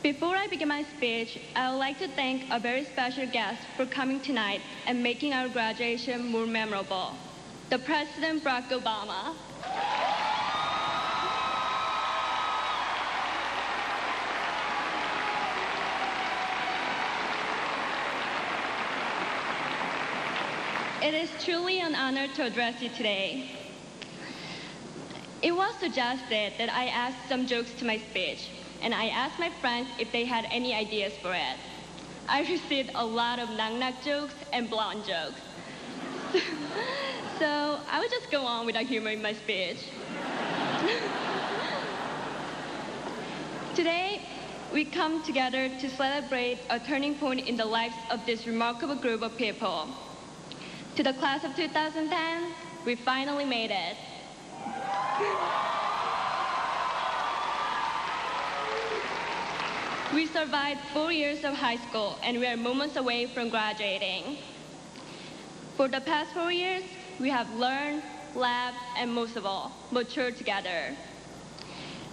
Before I begin my speech, I would like to thank a very special guest for coming tonight and making our graduation more memorable, the President Barack Obama. It is truly an honor to address you today. It was suggested that I add some jokes to my speech, and I asked my friends if they had any ideas for it. I received a lot of knock-knock jokes and blonde jokes. So I would just go on without humor in my speech. Today, we come together to celebrate a turning point in the lives of this remarkable group of people. To the class of 2010, we finally made it. We survived 4 years of high school, and we are moments away from graduating. For the past 4 years, we have learned, laughed, and most of all, matured together.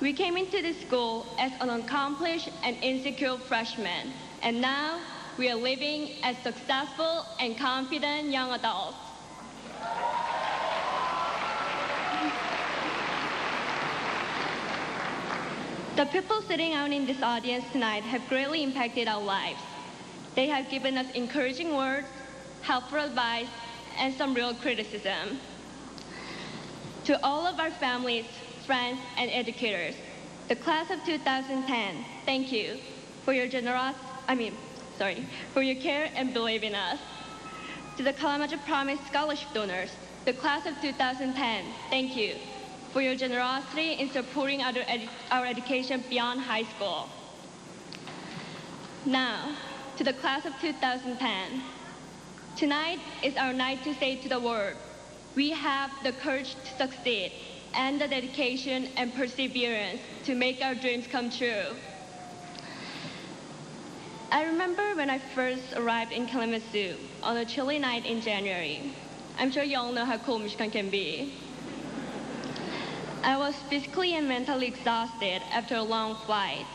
We came into this school as an accomplished and insecure freshman, and now we are living as successful and confident young adults. The people sitting out in this audience tonight have greatly impacted our lives. They have given us encouraging words, helpful advice, and some real criticism. To all of our families, friends, and educators, the class of 2010, thank you for your for your care and belief in us. To the Kalamazoo Promise Scholarship donors, the class of 2010, thank you for your generosity in supporting our education beyond high school. Now, to the class of 2010, tonight is our night to say to the world, we have the courage to succeed and the dedication and perseverance to make our dreams come true. I remember when I first arrived in Kalamazoo on a chilly night in January. I'm sure you all know how cold Michigan can be. I was physically and mentally exhausted after a long flight.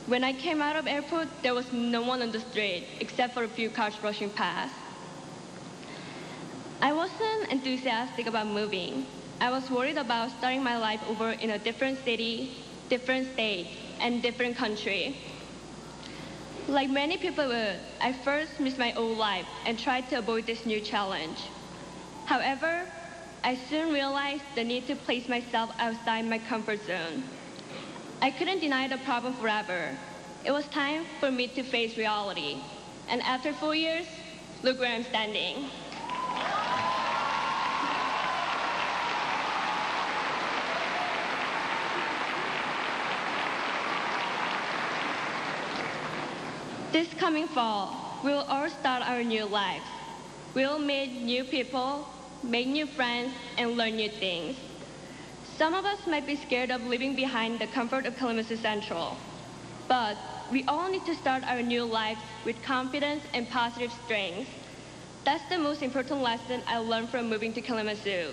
When I came out of airport, there was no one on the street except for a few cars rushing past. I wasn't enthusiastic about moving. I was worried about starting my life over in a different city, different state, and different country. Like many people would, I first missed my old life and tried to avoid this new challenge. However, I soon realized the need to place myself outside my comfort zone. I couldn't deny the problem forever. It was time for me to face reality. And after 4 years, look where I'm standing. This coming fall, we will all start our new lives. We will meet new people, make new friends, and learn new things. Some of us might be scared of leaving behind the comfort of Kalamazoo Central, but we all need to start our new lives with confidence and positive strength. That's the most important lesson I learned from moving to Kalamazoo.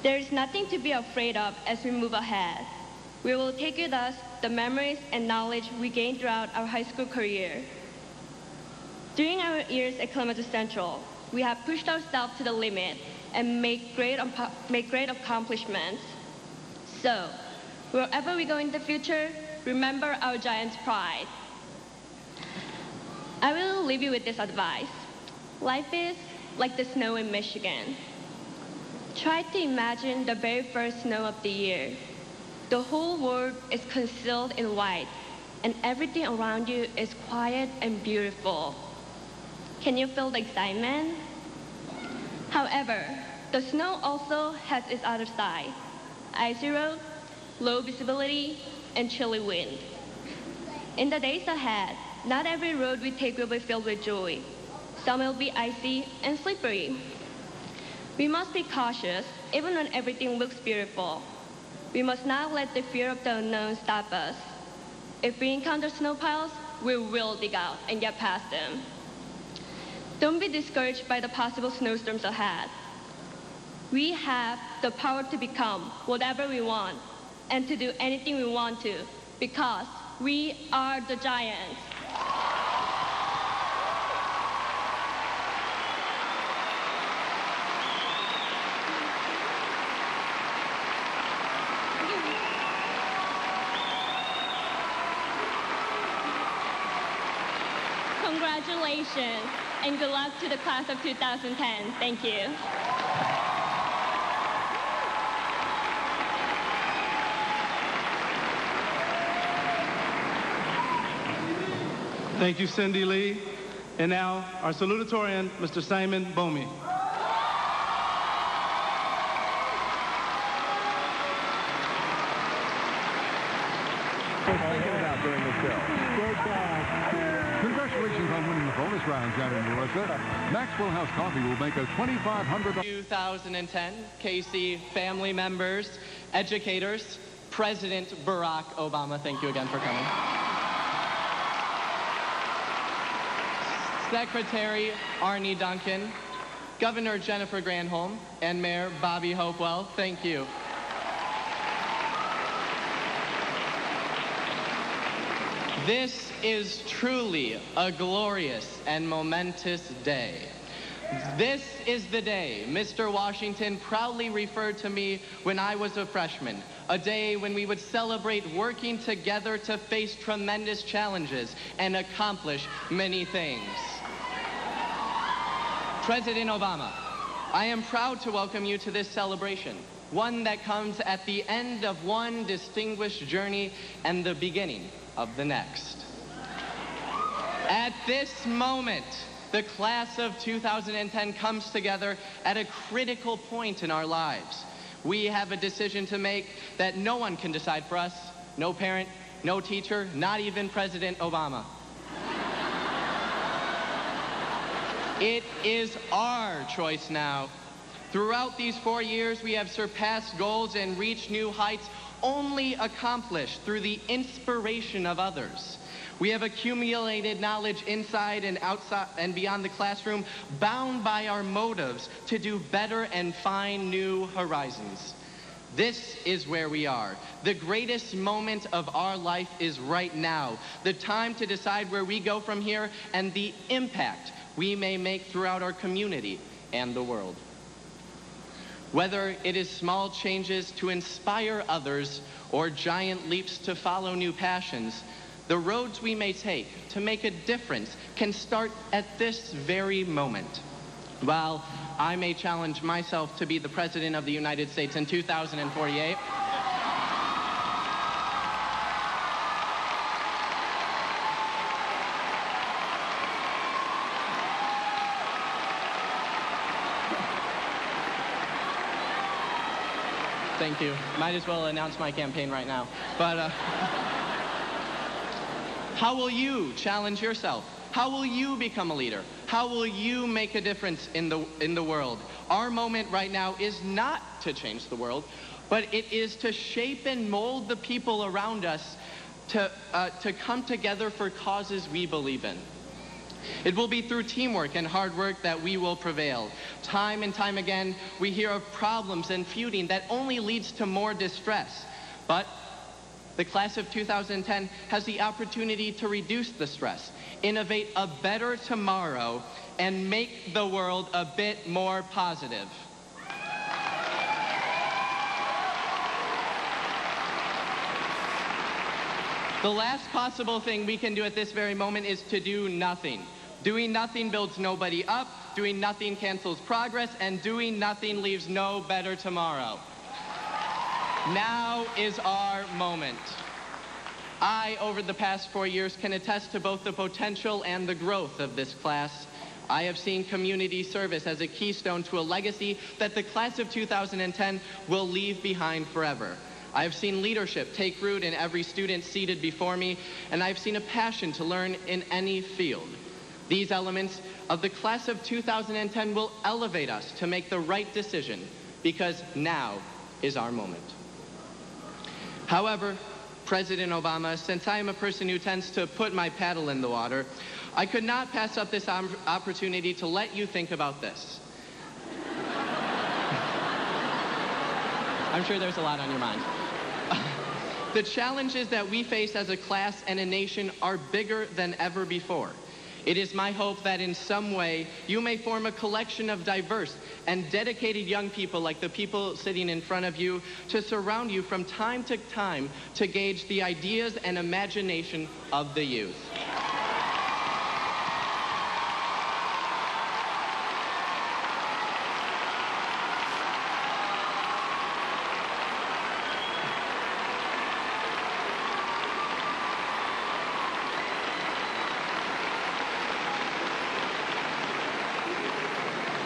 There is nothing to be afraid of as we move ahead. We will take with us the memories and knowledge we gained throughout our high school career. During our years at Kalamazoo Central, we have pushed ourselves to the limit and make great accomplishments. So, wherever we go in the future, remember our giant's pride. I will leave you with this advice. Life is like the snow in Michigan. Try to imagine the very first snow of the year. The whole world is concealed in white, and everything around you is quiet and beautiful. Can you feel the excitement? However, the snow also has its other side: icy road, low visibility, and chilly wind. In the days ahead, not every road we take will be filled with joy. Some will be icy and slippery. We must be cautious even when everything looks beautiful. We must not let the fear of the unknown stop us. If we encounter snow piles, we will dig out and get past them. Don't be discouraged by the possible snowstorms ahead. We have the power to become whatever we want and to do anything we want to because We are the giants. Congratulations, and good luck to the class of 2010. Thank you. Thank you, Cindy Lee. And now, our salutatorian, Mr. Simon Bomey. Thinking about during the show. Congratulations on winning the bonus round, Janet and Melissa. Maxwell House Coffee will make a $2,500. 2010 KC family members, educators, President Barack Obama, thank you again for coming. Secretary Arnie Duncan, Governor Jennifer Granholm, and Mayor Bobby Hopewell, thank you. This is truly a glorious and momentous day. This is the day Mr. Washington proudly referred to me when I was a freshman, a day when we would celebrate working together to face tremendous challenges and accomplish many things. President Obama, I am proud to welcome you to this celebration, one that comes at the end of one distinguished journey and the beginning of the next. At this moment, the class of 2010 comes together at a critical point in our lives. We have a decision to make that no one can decide for us, no parent, no teacher, not even President Obama. It is our choice now. Throughout these 4 years, we have surpassed goals and reached new heights only accomplished through the inspiration of others. We have accumulated knowledge inside and outside and beyond the classroom, bound by our motives to do better and find new horizons. This is where we are. The greatest moment of our life is right now. The time to decide where we go from here and the impact we may make throughout our community and the world. Whether it is small changes to inspire others or giant leaps to follow new passions, the roads we may take to make a difference can start at this very moment. While I may challenge myself to be the President of the United States in 2048, thank you. Might as well announce my campaign right now. But how will you challenge yourself? How will you become a leader? How will you make a difference in the world? Our moment right now is not to change the world, but it is to shape and mold the people around us to come together for causes we believe in. It will be through teamwork and hard work that we will prevail. Time and time again, we hear of problems and feuding that only leads to more distress. But the class of 2010 has the opportunity to reduce the stress, innovate a better tomorrow, and make the world a bit more positive. The last possible thing we can do at this very moment is to do nothing. Doing nothing builds nobody up, doing nothing cancels progress, and doing nothing leaves no better tomorrow. Now is our moment. I, over the past 4 years, can attest to both the potential and the growth of this class. I have seen community service as a keystone to a legacy that the class of 2010 will leave behind forever. I have seen leadership take root in every student seated before me, and I've seen a passion to learn in any field. These elements of the class of 2010 will elevate us to make the right decision, because now is our moment. However, President Obama, since I am a person who tends to put my paddle in the water, I could not pass up this opportunity to let you think about this. I'm sure there's a lot on your mind. The challenges that we face as a class and a nation are bigger than ever before. It is my hope that in some way you may form a collection of diverse and dedicated young people like the people sitting in front of you to surround you from time to time to gauge the ideas and imagination of the youth.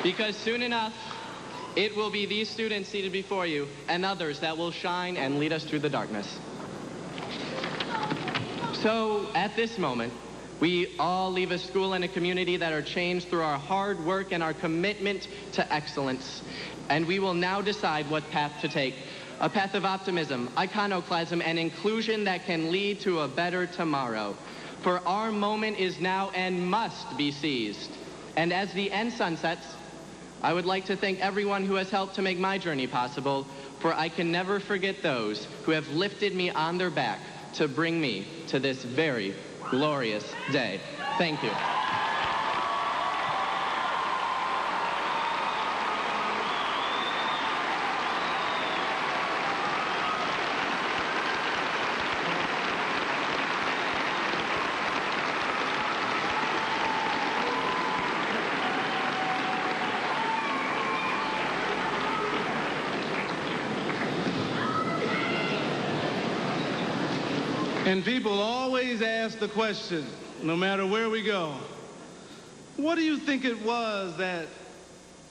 Because soon enough, it will be these students seated before you and others that will shine and lead us through the darkness. So at this moment, we all leave a school and a community that are changed through our hard work and our commitment to excellence. And we will now decide what path to take. A path of optimism, iconoclasm, and inclusion that can lead to a better tomorrow. For our moment is now and must be seized. And as the end sunsets, I would like to thank everyone who has helped to make my journey possible, for I can never forget those who have lifted me on their back to bring me to this very glorious day. Thank you. And people always ask the question, no matter where we go, what do you think it was that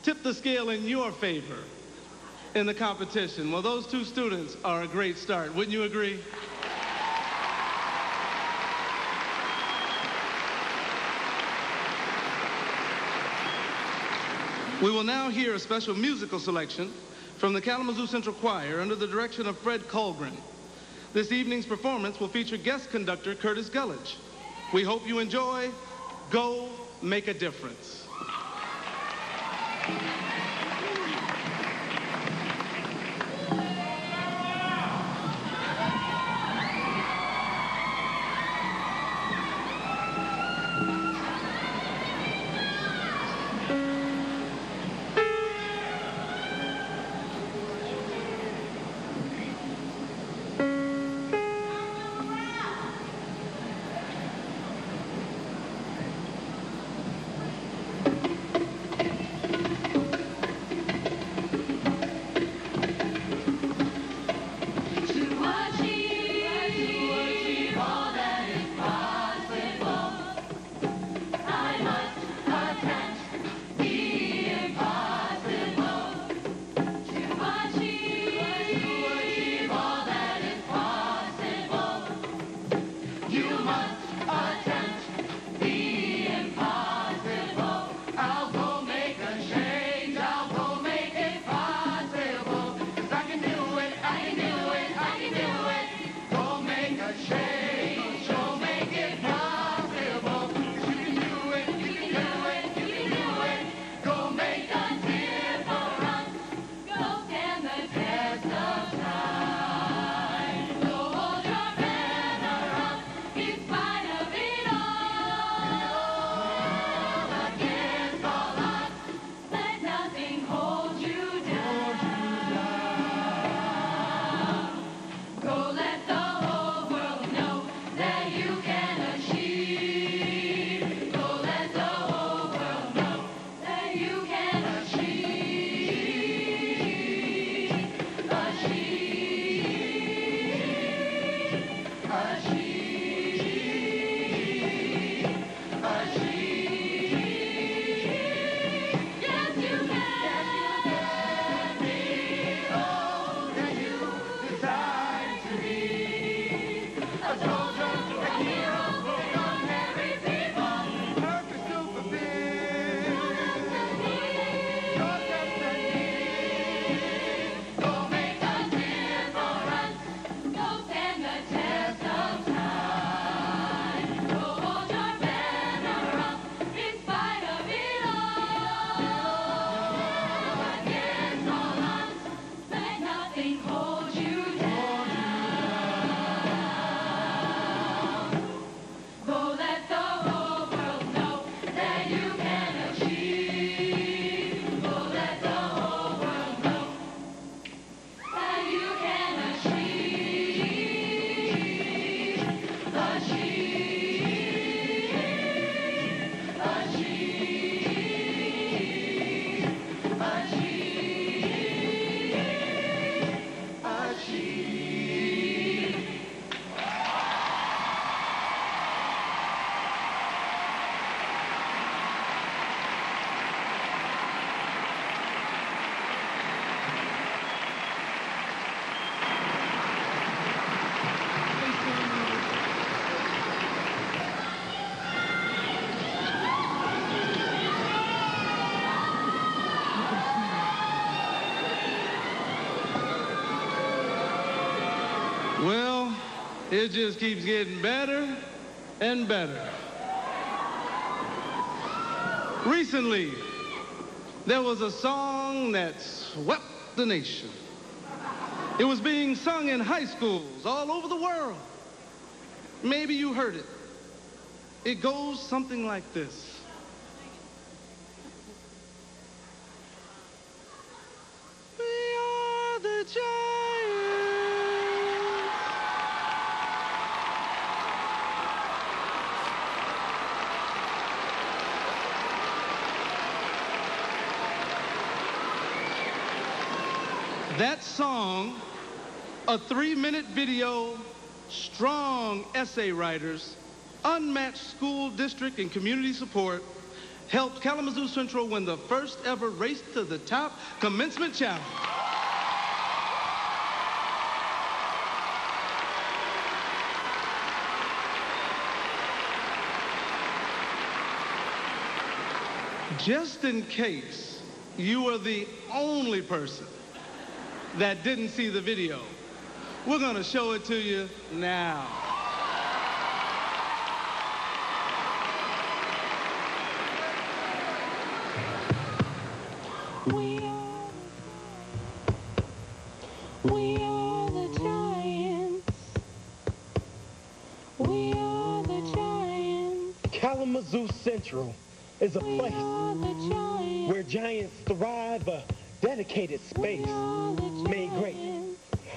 tipped the scale in your favor in the competition? Well, those two students are a great start. Wouldn't you agree? We will now hear a special musical selection from the Kalamazoo Central Choir under the direction of Fred Colgren. This evening's performance will feature guest conductor Curtis Gulledge. We hope you enjoy Go Make a Difference. Go stand the test of time. It just keeps getting better and better. Recently, there was a song that swept the nation. It was being sung in high schools all over the world. Maybe you heard it. It goes something like this. We are the giants. That song, a 3-minute video, strong essay writers, unmatched school district and community support, helped Kalamazoo Central win the first ever Race to the Top commencement challenge. Just in case you are the only person that didn't see the video, we're gonna show it to you now. We are the giants. We are the giants. Kalamazoo Central is a place where giants thrive, a dedicated space made great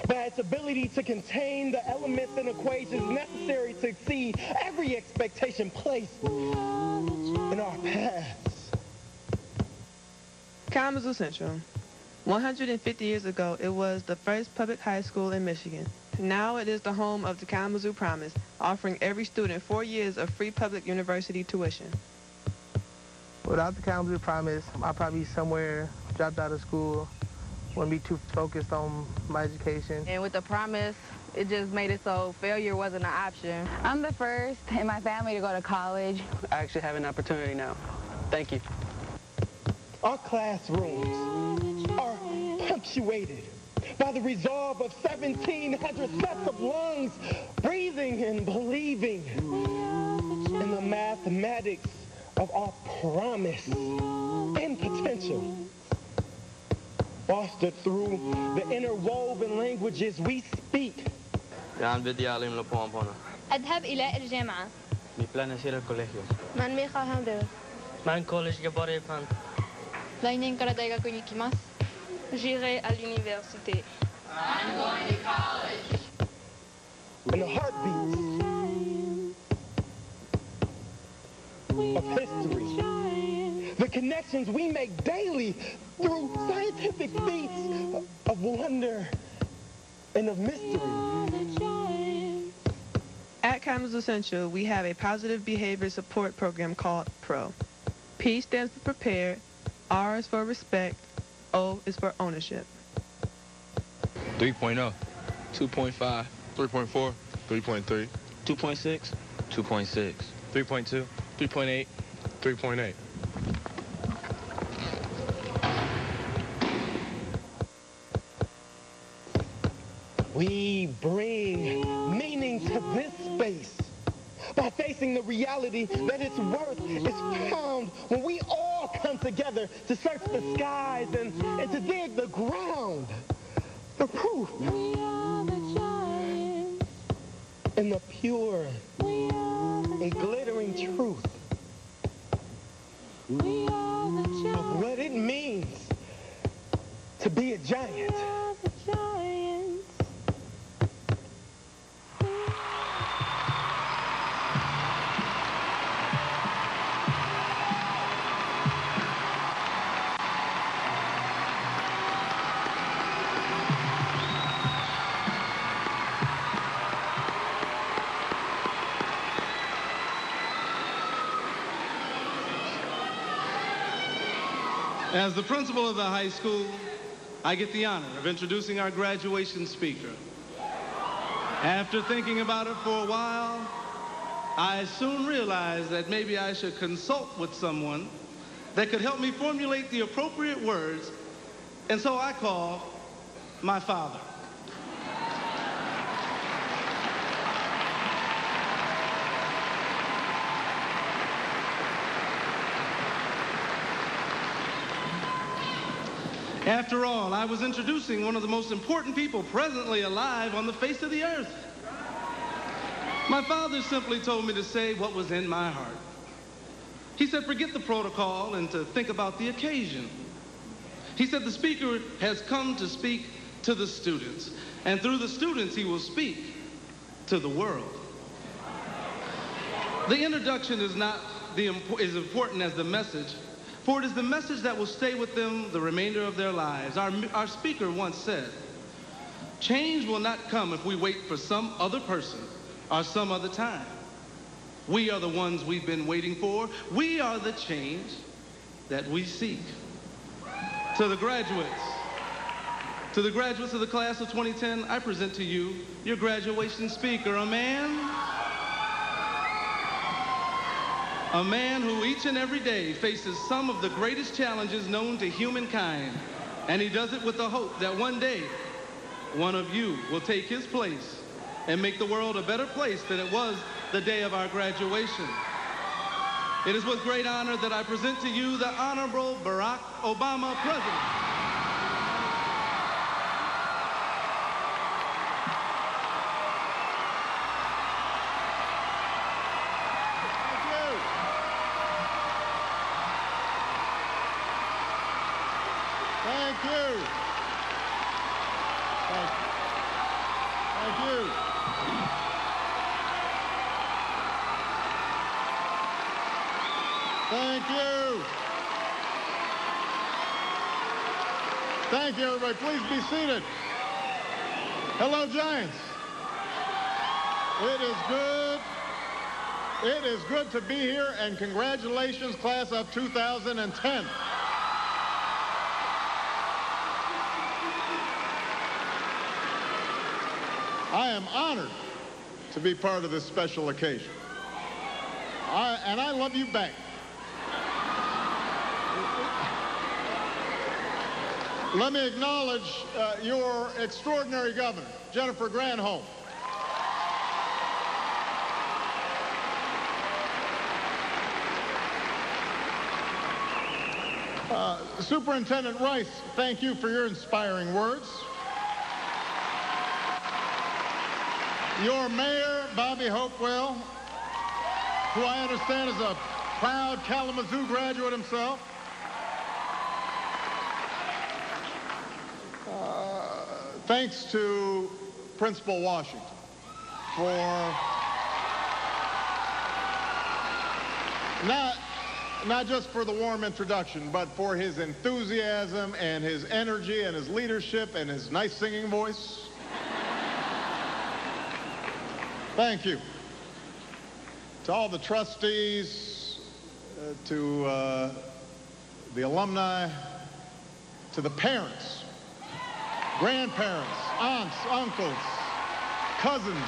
by its ability to contain the elements and equations necessary to exceed every expectation placed in our paths. Kalamazoo Central. 150 years ago, it was the first public high school in Michigan. Now it is the home of the Kalamazoo Promise, offering every student 4 years of free public university tuition. Without the Kalamazoo Promise, I'd probably be somewhere, dropped out of school, wouldn't be too focused on my education. And with the Promise, it just made it so failure wasn't an option. I'm the first in my family to go to college. I actually have an opportunity now. Thank you. Our classrooms are punctuated by the resolve of 1,700 sets of lungs, breathing and believing in the mathematics of our promise and potential, fostered through the interwoven languages we speak. أذهب إلى الجامعة. Mi plan es ir al colegio. Man college geborgen. J'irai à l'université. I'm going to college. And the heartbeats of history, the connections we make daily through scientific feats of wonder and of mystery. At Kalamazoo Central, we have a positive behavior support program called PRO. P stands for prepared, R is for respect, O is for ownership. 3.0, 2.5, 3.4, 3.3, 2.6, 2.6, 3.2, 3.8, 3.8. We bring meaning to this space by facing the reality that its worth is found when we all come together to search the skies and to dig the ground. The proof in the pure and glittering truth of what it means to be a giant. As the principal of the high school, I get the honor of introducing our graduation speaker. After thinking about it for a while, I soon realized that maybe I should consult with someone that could help me formulate the appropriate words, and so I called my father. After all, I was introducing one of the most important people presently alive on the face of the earth. My father simply told me to say what was in my heart. He said, forget the protocol and to think about the occasion. He said, the speaker has come to speak to the students, and through the students he will speak to the world. The introduction is not as important as the message, for it is the message that will stay with them the remainder of their lives. Our speaker once said, change will not come if we wait for some other person or some other time. We are the ones we've been waiting for. We are the change that we seek. To the graduates of the class of 2010, I present to you your graduation speaker, a man who each and every day faces some of the greatest challenges known to humankind. And he does it with the hope that one day, one of you will take his place and make the world a better place than it was the day of our graduation. It is with great honor that I present to you the Honorable Barack Obama, President. Thank you. Thank you. Thank you. Thank you, everybody. Please be seated. Hello, Giants. It is good. It is good to be here, and congratulations, class of 2010. I am honored to be part of this special occasion. And I love you back. Let me acknowledge your extraordinary governor, Jennifer Granholm. Superintendent Rice, thank you for your inspiring words. Your mayor, Bobby Hopewell, who I understand is a proud Kalamazoo graduate himself. Thanks to Principal Washington for not just for the warm introduction, but for his enthusiasm and his energy and his leadership and his nice singing voice. Thank you. To all the trustees, to the alumni, to the parents, grandparents, aunts, uncles, cousins,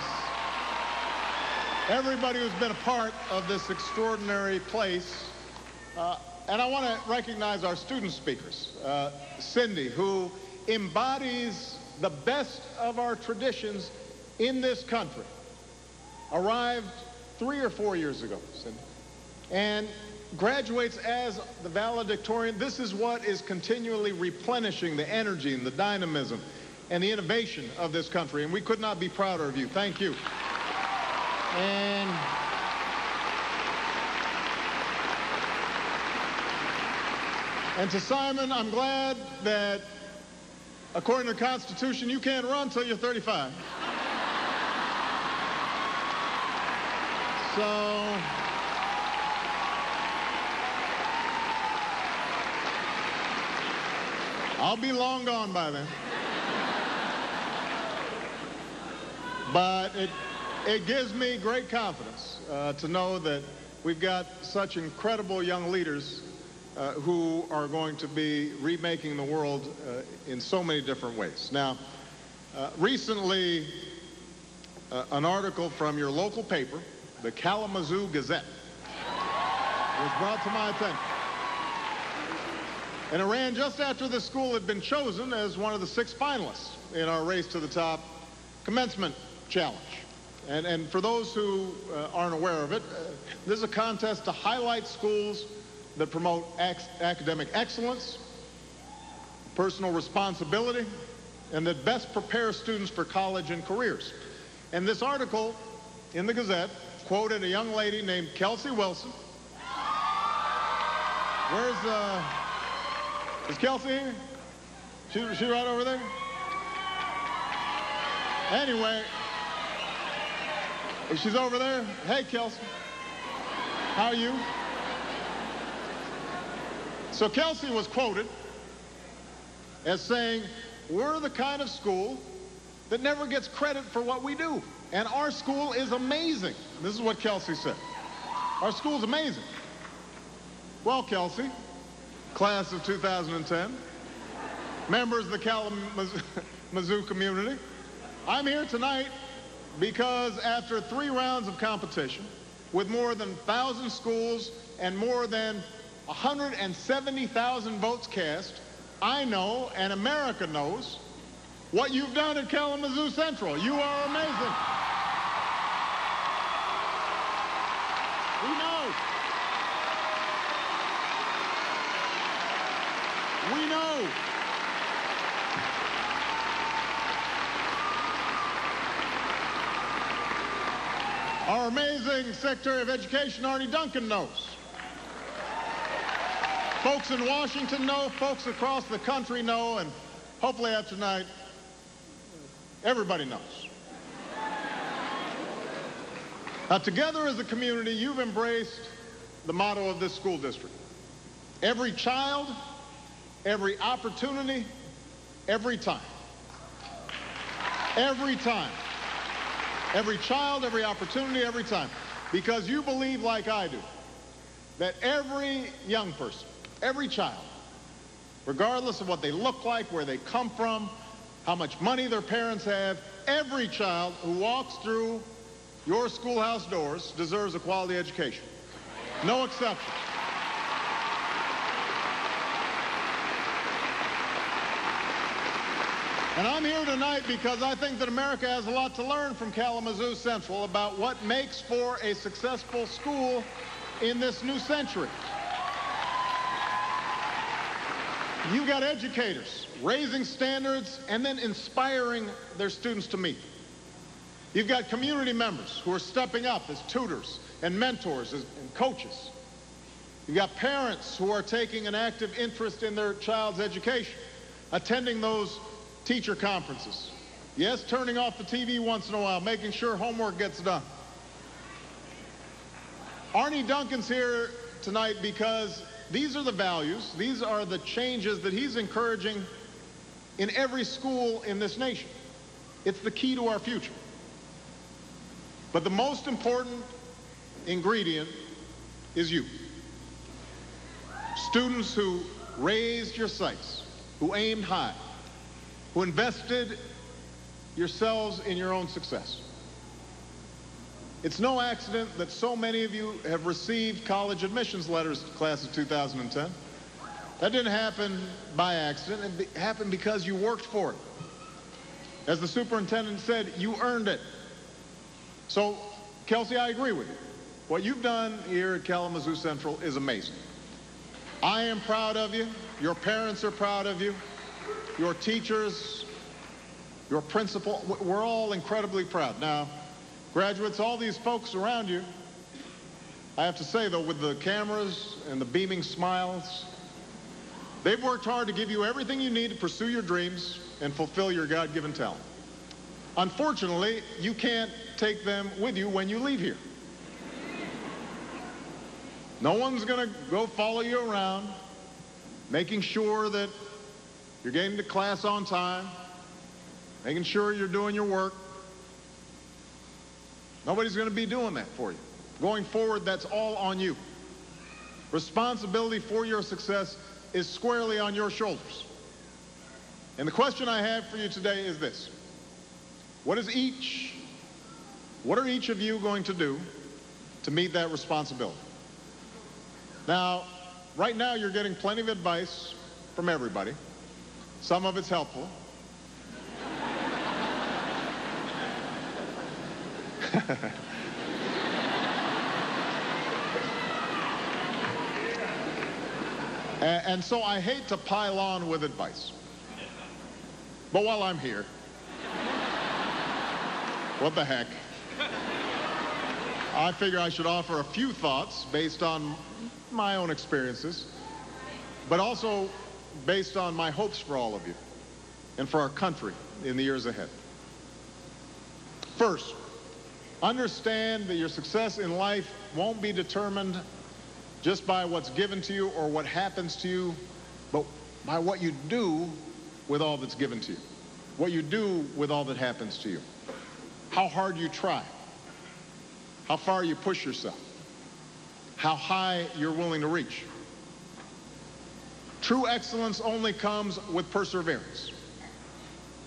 everybody who's been a part of this extraordinary place. And I want to recognize our student speakers. Cindy, who embodies the best of our traditions in this country, arrived 3 or 4 years ago, Cindy, and graduates as the valedictorian. This is what is continually replenishing the energy and the dynamism and the innovation of this country, and we could not be prouder of you. Thank you. And to Simon, I'm glad that, according to the Constitution, you can't run till you're 35. So, I'll be long gone by then. But it gives me great confidence to know that we've got such incredible young leaders who are going to be remaking the world in so many different ways. Now, recently, an article from your local paper, the Kalamazoo Gazette, was brought to my attention. And it ran just after the school had been chosen as one of the 6 finalists in our Race to the Top commencement challenge. And for those who aren't aware of it, this is a contest to highlight schools that promote academic excellence, personal responsibility, and that best prepares students for college and careers. And this article in the Gazette quoted a young lady named Kelsey Wilson. Is Kelsey here? She right over there? Anyway, she's over there. Hey, Kelsey. How are you? So Kelsey was quoted as saying, we're the kind of school that never gets credit for what we do. And our school is amazing. This is what Kelsey said. Our school's amazing. Well, Kelsey, class of 2010, members of the Kalamazoo community, I'm here tonight because after 3 rounds of competition, with more than 1,000 schools and more than 170,000 votes cast, I know, and America knows, what you've done at Kalamazoo Central. You are amazing. We know. We know. Our amazing Secretary of Education, Arnie Duncan, knows. Folks in Washington know, folks across the country know, and hopefully after tonight, everybody knows. Now, together as a community, you've embraced the motto of this school district. Every child, every opportunity, every time. Every time. Every child, every opportunity, every time. Because you believe, like I do, that every young person, every child, regardless of what they look like, where they come from, how much money their parents have, every child who walks through your schoolhouse doors deserves a quality education. No exception. And I'm here tonight because I think that America has a lot to learn from Kalamazoo Central about what makes for a successful school in this new century. You've got educators raising standards and then inspiring their students to meet. You've got community members who are stepping up as tutors and mentors and coaches. You've got parents who are taking an active interest in their child's education, attending those teacher conferences. Yes, turning off the TV once in a while, making sure homework gets done. Arnie Duncan's here tonight because these are the values, these are the changes that he's encouraging in every school in this nation. It's the key to our future. But the most important ingredient is you. Students who raised your sights, who aimed high, who invested yourselves in your own success. It's no accident that so many of you have received college admissions letters to the class of 2010. That didn't happen by accident. It happened because you worked for it. As the superintendent said, you earned it. So, Kelsey, I agree with you. What you've done here at Kalamazoo Central is amazing. I am proud of you. Your parents are proud of you. Your teachers, your principal, we're all incredibly proud. Now, graduates, all these folks around you, I have to say, though, with the cameras and the beaming smiles, they've worked hard to give you everything you need to pursue your dreams and fulfill your God-given talent. Unfortunately, you can't take them with you when you leave here. No one's going to go follow you around, making sure that you're getting to class on time, making sure you're doing your work. Nobody's going to be doing that for you. Going forward, that's all on you. Responsibility for your success is squarely on your shoulders. And the question I have for you today is this. What are each of you going to do to meet that responsibility? Now, right now you're getting plenty of advice from everybody. Some of it's helpful. And so I hate to pile on with advice. But while I'm here, what the heck, I figure I should offer a few thoughts based on my own experiences, but also based on my hopes for all of you and for our country in the years ahead. First, understand that your success in life won't be determined just by what's given to you or what happens to you, but by what you do with all that's given to you, what you do with all that happens to you, how hard you try, how far you push yourself, how high you're willing to reach. True excellence only comes with perseverance.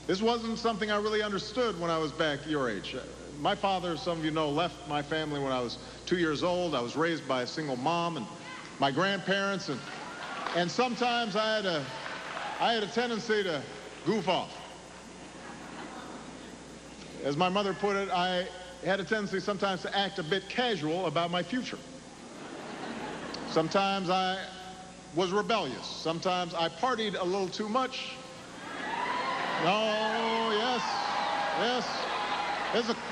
This wasn't something I really understood when I was back your age. My father, some of you know, left my family when I was 2 years old. I was raised by a single mom and my grandparents, and sometimes I had a tendency to goof off. As my mother put it, I had a tendency sometimes to act a bit casual about my future. Sometimes I was rebellious. Sometimes I partied a little too much. Oh, yes, yes.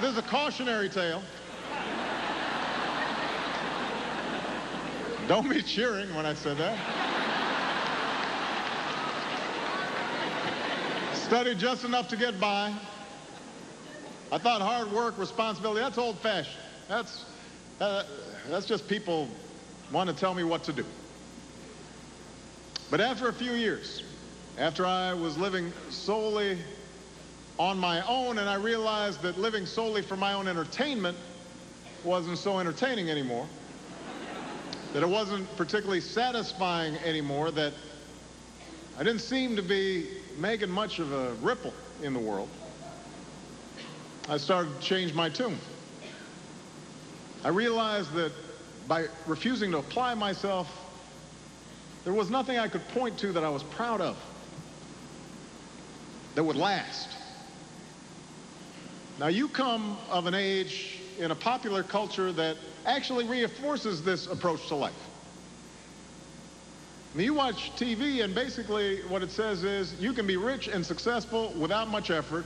There's a cautionary tale. Don't be cheering when I said that. Studied just enough to get by. I thought hard work, responsibility, that's old-fashioned. That's just people want to tell me what to do. But after a few years, after I was living solely on my own, and I realized that living solely for my own entertainment wasn't so entertaining anymore, that it wasn't particularly satisfying anymore, that I didn't seem to be making much of a ripple in the world, I started to change my tune. I realized that by refusing to apply myself, there was nothing I could point to that I was proud of that would last. Now, you come of an age in a popular culture that actually reinforces this approach to life. I mean, you watch TV, and basically what it says is you can be rich and successful without much effort.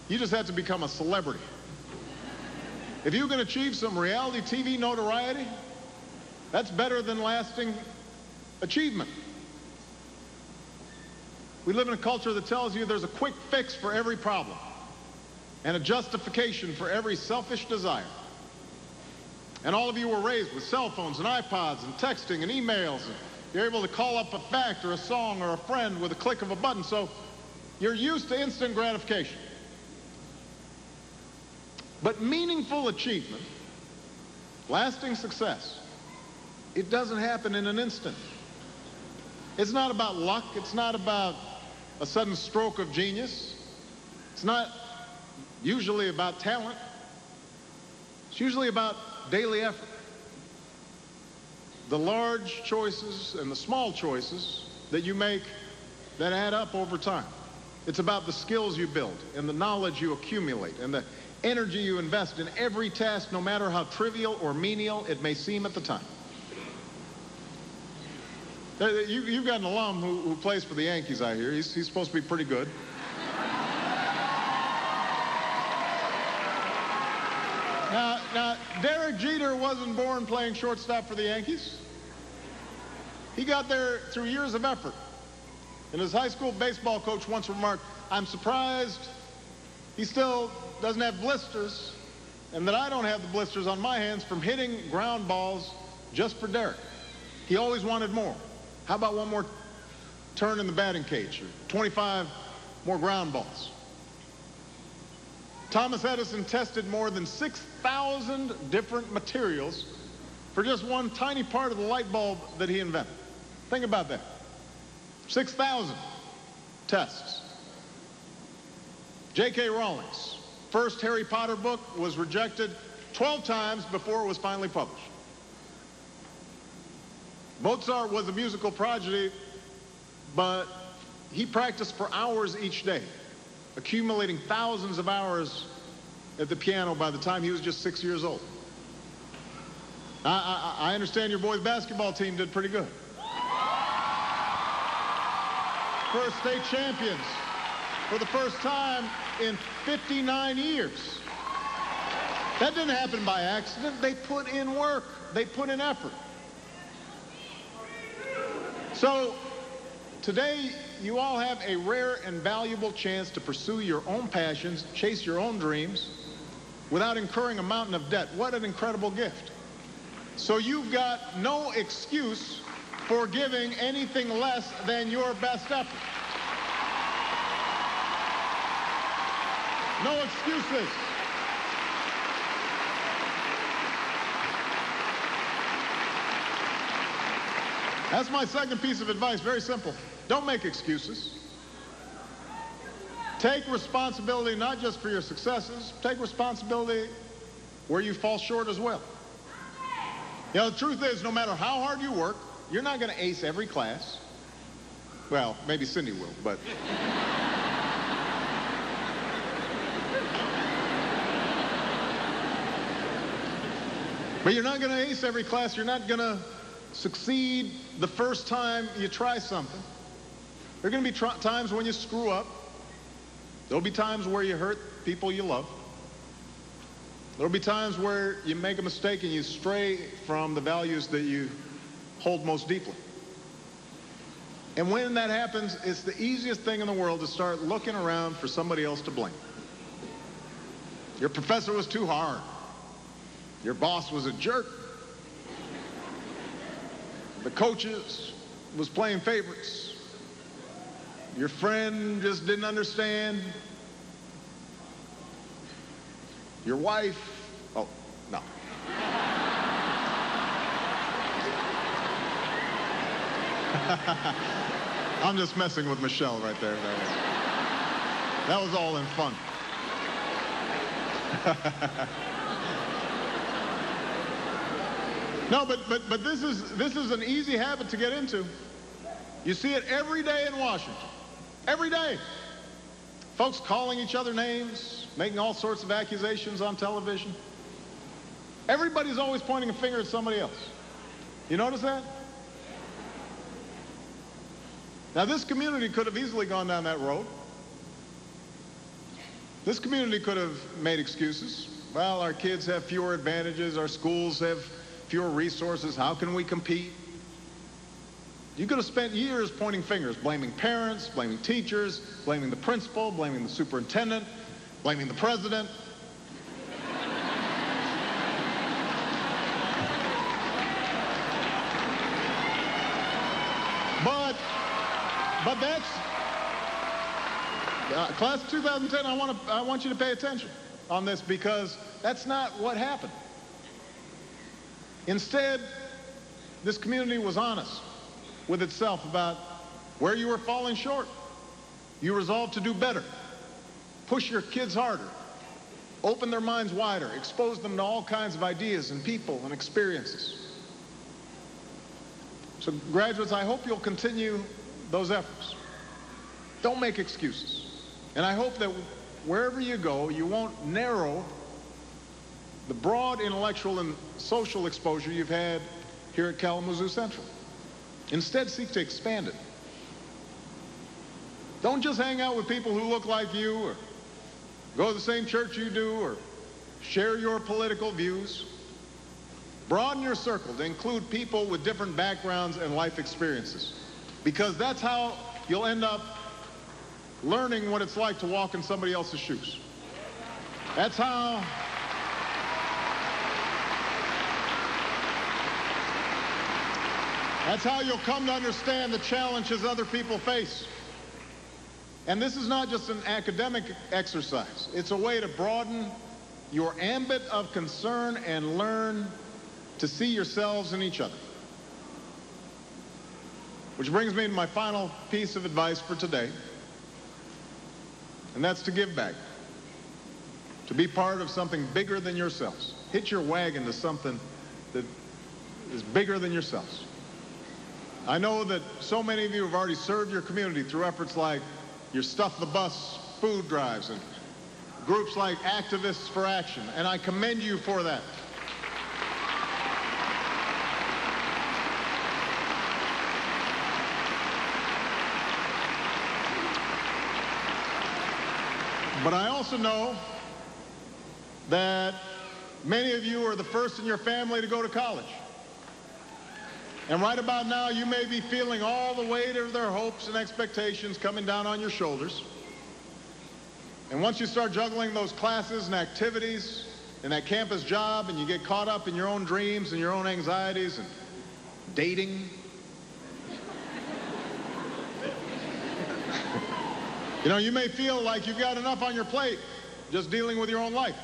You just have to become a celebrity. If you can achieve some reality TV notoriety, that's better than lasting achievement. We live in a culture that tells you there's a quick fix for every problem and a justification for every selfish desire. And all of you were raised with cell phones and iPods and texting and emails, and you're able to call up a fact or a song or a friend with a click of a button, so you're used to instant gratification. But meaningful achievement, lasting success, it doesn't happen in an instant. It's not about luck. It's not about a sudden stroke of genius. It's not usually about talent. It's usually about daily effort. The large choices and the small choices that you make that add up over time. It's about the skills you build and the knowledge you accumulate and the energy you invest in every task, no matter how trivial or menial it may seem at the time. You've got an alum who plays for the Yankees, I hear. He's supposed to be pretty good. Now, Derek Jeter wasn't born playing shortstop for the Yankees. He got there through years of effort. And his high school baseball coach once remarked, "I'm surprised he still doesn't have blisters, and that I don't have the blisters on my hands from hitting ground balls just for Derek." He always wanted more. How about one more turn in the batting cage, or 25 more ground balls? Thomas Edison tested more than 6,000 different materials for just one tiny part of the light bulb that he invented. Think about that. 6,000 tests. J.K. Rowling's first Harry Potter book was rejected 12 times before it was finally published. Mozart was a musical prodigy, but he practiced for hours each day, accumulating thousands of hours at the piano by the time he was just 6 years old. I understand your boys' basketball team did pretty good. First state champions. for the first time in 59 years. That didn't happen by accident. They put in work. They put in effort. So today, you all have a rare and valuable chance to pursue your own passions, chase your own dreams, without incurring a mountain of debt. What an incredible gift. So you've got no excuse for giving anything less than your best effort. No excuses. That's my second piece of advice, very simple. Don't make excuses. Take responsibility not just for your successes, take responsibility where you fall short as well. You know, the truth is, no matter how hard you work, you're not going to ace every class. Well, maybe Cindy will, but... But you're not going to ace every class. You're not going to succeed the first time you try something. There are going to be times when you screw up. There'll be times where you hurt people you love. There'll be times where you make a mistake and you stray from the values that you hold most deeply. And when that happens, it's the easiest thing in the world to start looking around for somebody else to blame. Your professor was too hard. Your boss was a jerk. The coaches was playing favorites. Your friend just didn't understand. Your wife, oh, no. I'm just messing with Michelle right there. That was all in fun. No, but this is an easy habit to get into. You see it every day in Washington. Every day. Folks calling each other names, making all sorts of accusations on television. Everybody's always pointing a finger at somebody else. You notice that? Now, this community could have easily gone down that road. This community could have made excuses. Well, our kids have fewer advantages. Our schools have fewer resources. How can we compete? You could have spent years pointing fingers, blaming parents, blaming teachers, blaming the principal, blaming the superintendent, blaming the president. But that's class of 2010. I want you to pay attention on this, because that's not what happened. Instead, this community was honest with itself about where you were falling short. You resolved to do better, push your kids harder, open their minds wider, expose them to all kinds of ideas and people and experiences. So graduates, I hope you'll continue those efforts. Don't make excuses. And I hope that wherever you go, you won't narrow the broad intellectual and social exposure you've had here at Kalamazoo Central. Instead, seek to expand it. Don't just hang out with people who look like you, or go to the same church you do, or share your political views. Broaden your circle to include people with different backgrounds and life experiences, because that's how you'll end up learning what it's like to walk in somebody else's shoes. That's how you'll come to understand the challenges other people face. And this is not just an academic exercise. It's a way to broaden your ambit of concern and learn to see yourselves in each other. Which brings me to my final piece of advice for today, and that's to give back, to be part of something bigger than yourselves. Hitch your wagon to something that is bigger than yourselves. I know that so many of you have already served your community through efforts like your Stuff the Bus food drives and groups like Activists for Action, and I commend you for that. But I also know that many of you are the first in your family to go to college. And right about now, you may be feeling all the weight of their hopes and expectations coming down on your shoulders. And once you start juggling those classes and activities and that campus job, and you get caught up in your own dreams and your own anxieties and dating, you know, you may feel like you've got enough on your plate just dealing with your own life.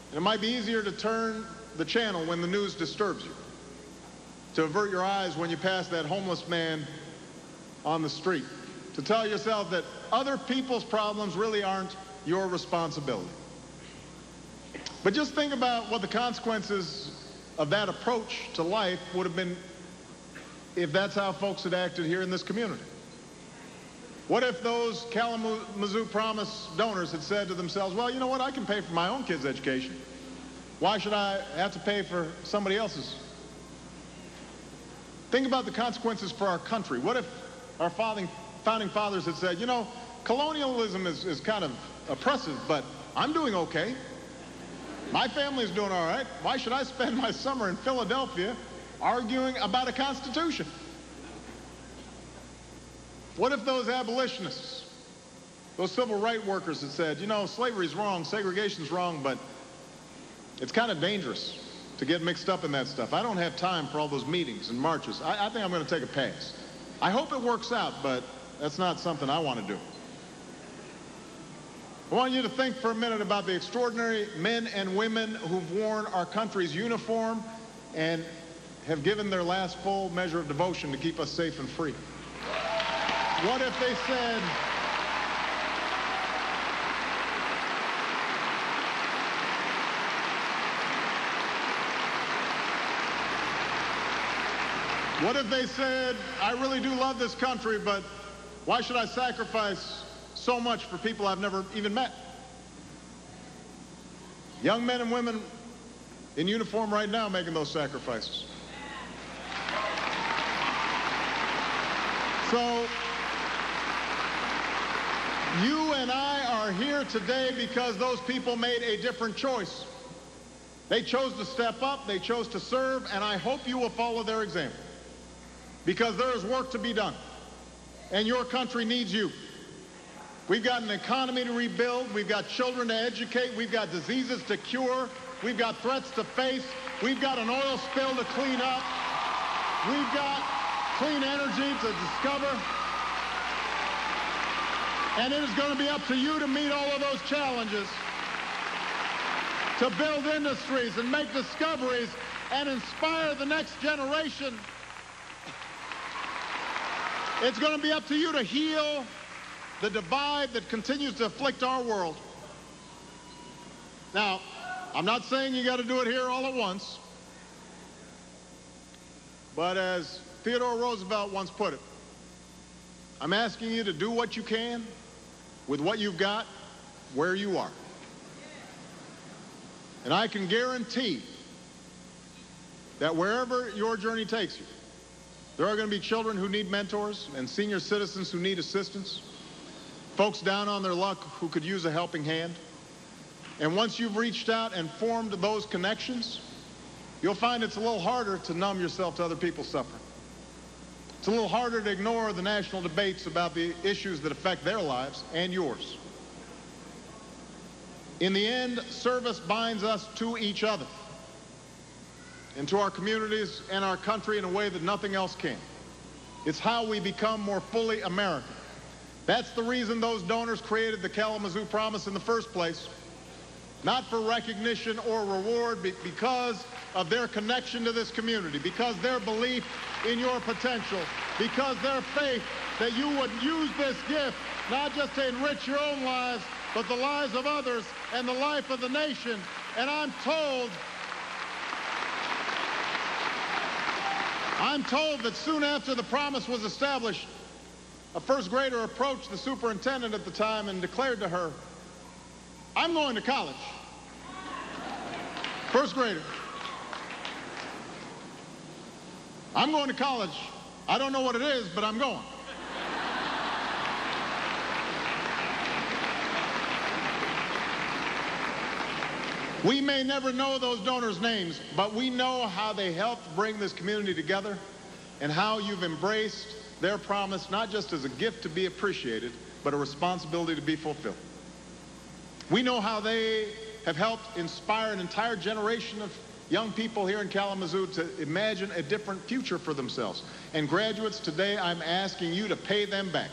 And it might be easier to turn the channel when the news disturbs you, to avert your eyes when you pass that homeless man on the street, to tell yourself that other people's problems really aren't your responsibility. But just think about what the consequences of that approach to life would have been if that's how folks had acted here in this community. What if those Kalamazoo Promise donors had said to themselves, well, you know what, I can pay for my own kids' education. Why should I have to pay for somebody else's? Think about the consequences for our country. What if our founding fathers had said, you know, colonialism is kind of oppressive, but I'm doing okay. My family's doing all right. Why should I spend my summer in Philadelphia arguing about a constitution? What if those abolitionists, those civil rights workers had said, you know, slavery's wrong, segregation's wrong, but it's kind of dangerous to get mixed up in that stuff. I don't have time for all those meetings and marches. I think I'm going to take a pass. I hope it works out, but that's not something I want to do. I want you to think for a minute about the extraordinary men and women who've worn our country's uniform and have given their last full measure of devotion to keep us safe and free. What if they said, I really do love this country, but why should I sacrifice so much for people I've never even met? Young men and women in uniform right now making those sacrifices. So, you and I are here today because those people made a different choice. They chose to step up, they chose to serve, and I hope you will follow their example. Because there is work to be done, and your country needs you. We've got an economy to rebuild, we've got children to educate, we've got diseases to cure, we've got threats to face, we've got an oil spill to clean up, we've got clean energy to discover, and it is going to be up to you to meet all of those challenges, to build industries and make discoveries and inspire the next generation. It's going to be up to you to heal the divide that continues to afflict our world. Now, I'm not saying you got to do it here all at once, but as Theodore Roosevelt once put it, I'm asking you to do what you can with what you've got where you are. And I can guarantee that wherever your journey takes you, there are going to be children who need mentors and senior citizens who need assistance, folks down on their luck who could use a helping hand. And once you've reached out and formed those connections, you'll find it's a little harder to numb yourself to other people's suffering. It's a little harder to ignore the national debates about the issues that affect their lives and yours. In the end, service binds us to each other and to our communities and our country in a way that nothing else can. It's how we become more fully American. That's the reason those donors created the Kalamazoo Promise in the first place. Not for recognition or reward, but because of their connection to this community, because their belief in your potential, because their faith that you would use this gift not just to enrich your own lives, but the lives of others and the life of the nation. And I'm told that soon after the promise was established, a first grader approached the superintendent at the time and declared to her, I'm going to college. First grader. I'm going to college. I don't know what it is, but I'm going. We may never know those donors' names, but we know how they helped bring this community together and how you've embraced their promise, not just as a gift to be appreciated, but a responsibility to be fulfilled. We know how they have helped inspire an entire generation of young people here in Kalamazoo to imagine a different future for themselves. And graduates, today I'm asking you to pay them back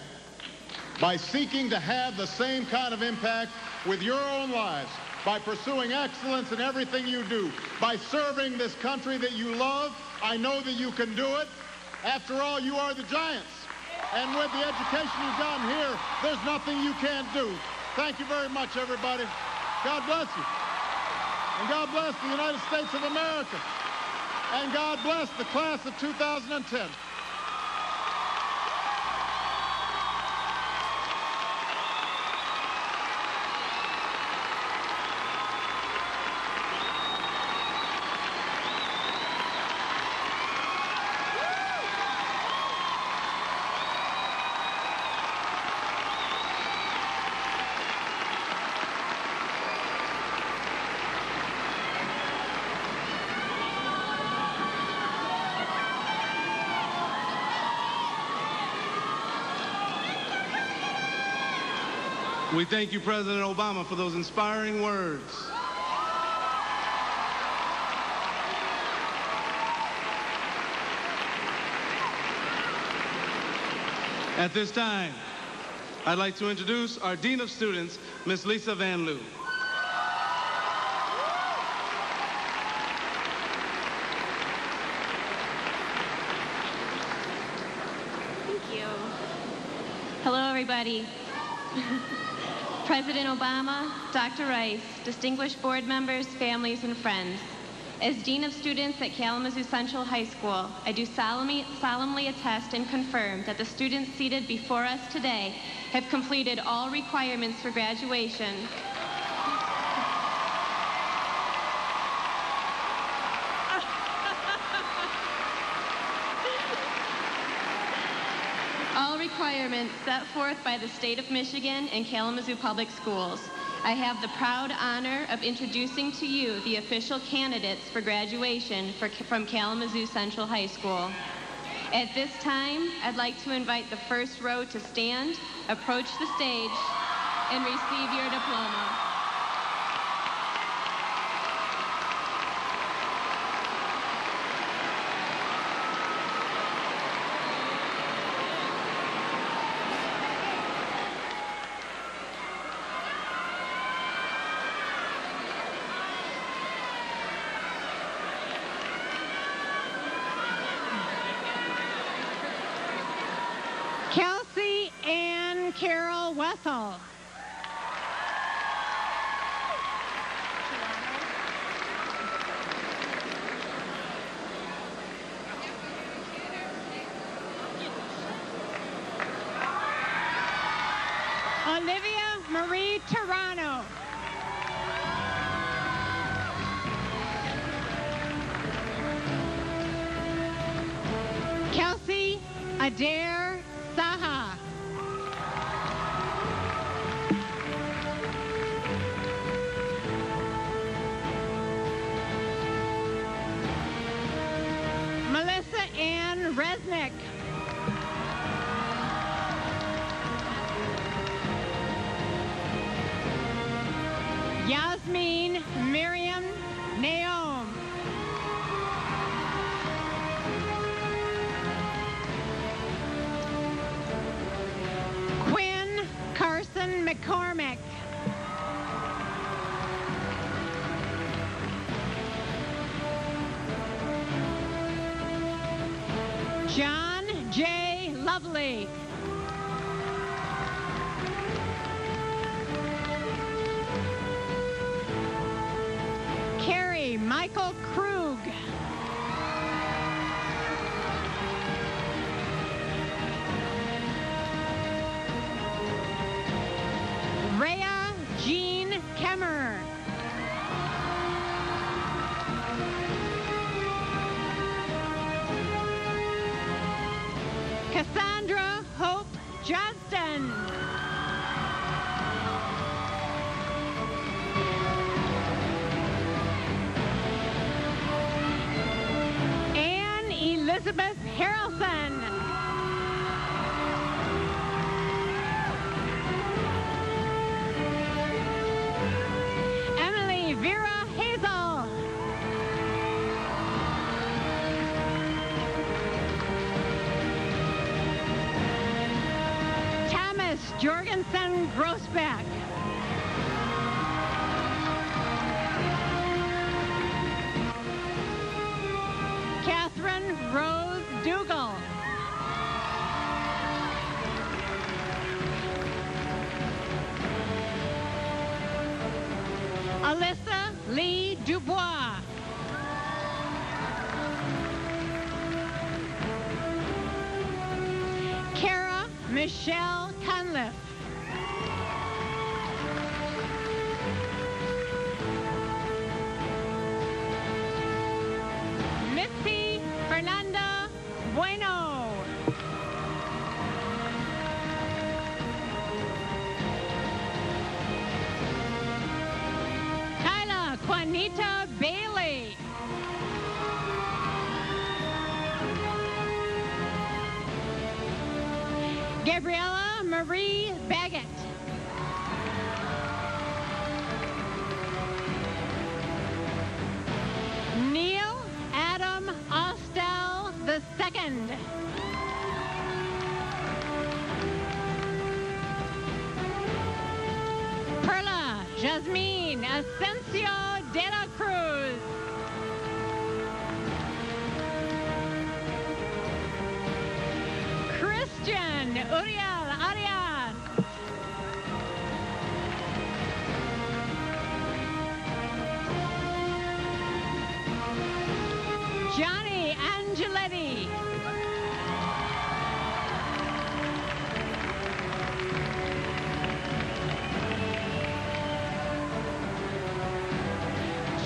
by seeking to have the same kind of impact with your own lives, by pursuing excellence in everything you do, by serving this country that you love. I know that you can do it. After all, you are the giants. And with the education you've gotten here, there's nothing you can't do. Thank you very much, everybody. God bless you. And God bless the United States of America. And God bless the class of 2010. We thank you, President Obama, for those inspiring words. At this time, I'd like to introduce our Dean of Students, Ms. Lisa Van Loo. Thank you. Hello, everybody. President Obama, Dr. Rice, distinguished board members, families, and friends. As Dean of Students at Kalamazoo Central High School, I do solemnly attest and confirm that the students seated before us today have completed all requirements for graduation. All requirements set forth by the state of Michigan and Kalamazoo Public Schools. I have the proud honor of introducing to you the official candidates for graduation from Kalamazoo Central High School. At this time, I'd like to invite the first row to stand, approach the stage, and receive your diploma. Kelsey Ann Carol Wessel. Olivia Marie Toronto. Kelsey Adair Saha. Melissa Ann Resnick. Yasmin Miriam Naom. Quinn Carson McCormick. John J. Lovely. Carrie Michael Krug. Rhea Jean Kemmer. Cassandra Hope Johnston. Elizabeth Harrelson. Emily Vera Hazel. Thomas Jorgensen Grossbeck. Catherine Rose Dougal. Alyssa Lee Dubois. Kara Michelle Cunliffe. Missy Fernanda Bueno. Kyla Juanita Bailey. Gabriella Marie Baggett. Neil Adam Austell II. Perla Jasmine Asensio de la Cruz. Christian Uriel Arias. Johnny Angeletti.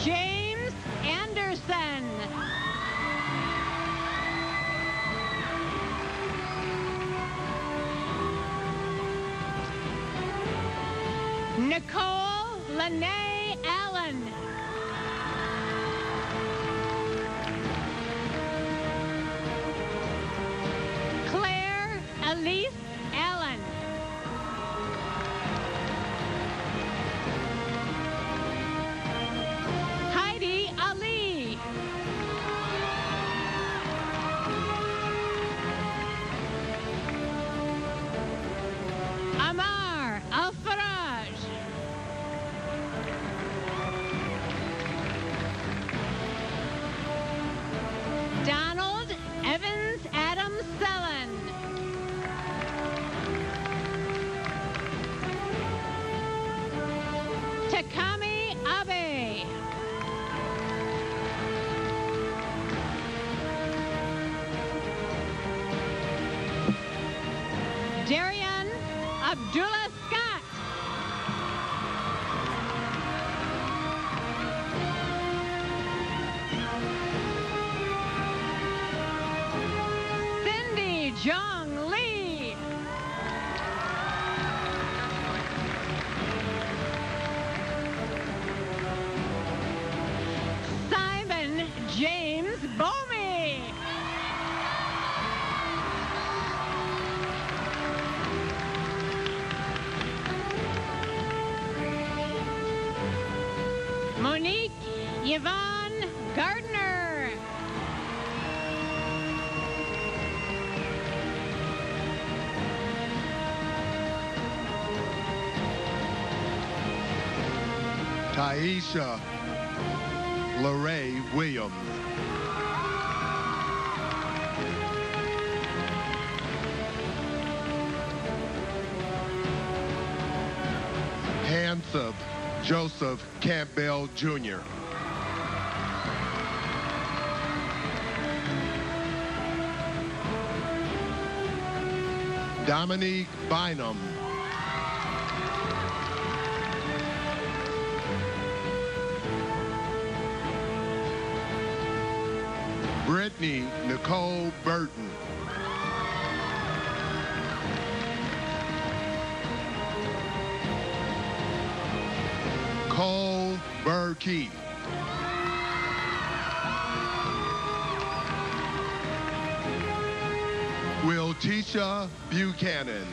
James Anderson. Nicole Lene Allen. Claire Elise Allen. Heidi Ali. Amar Al-Faraj. Donald Evans Adams Sellen. Takami Abe. Darian Abdullah Scott. Cindy Jong Lee. Simon James Bomey. Monique Yvonne Gardner. Taisha LaRae Williams. Handsome Joseph Campbell Jr. Dominique Bynum. Brittany Nicole Burton. Cole Berkey. Letitia Buchanan.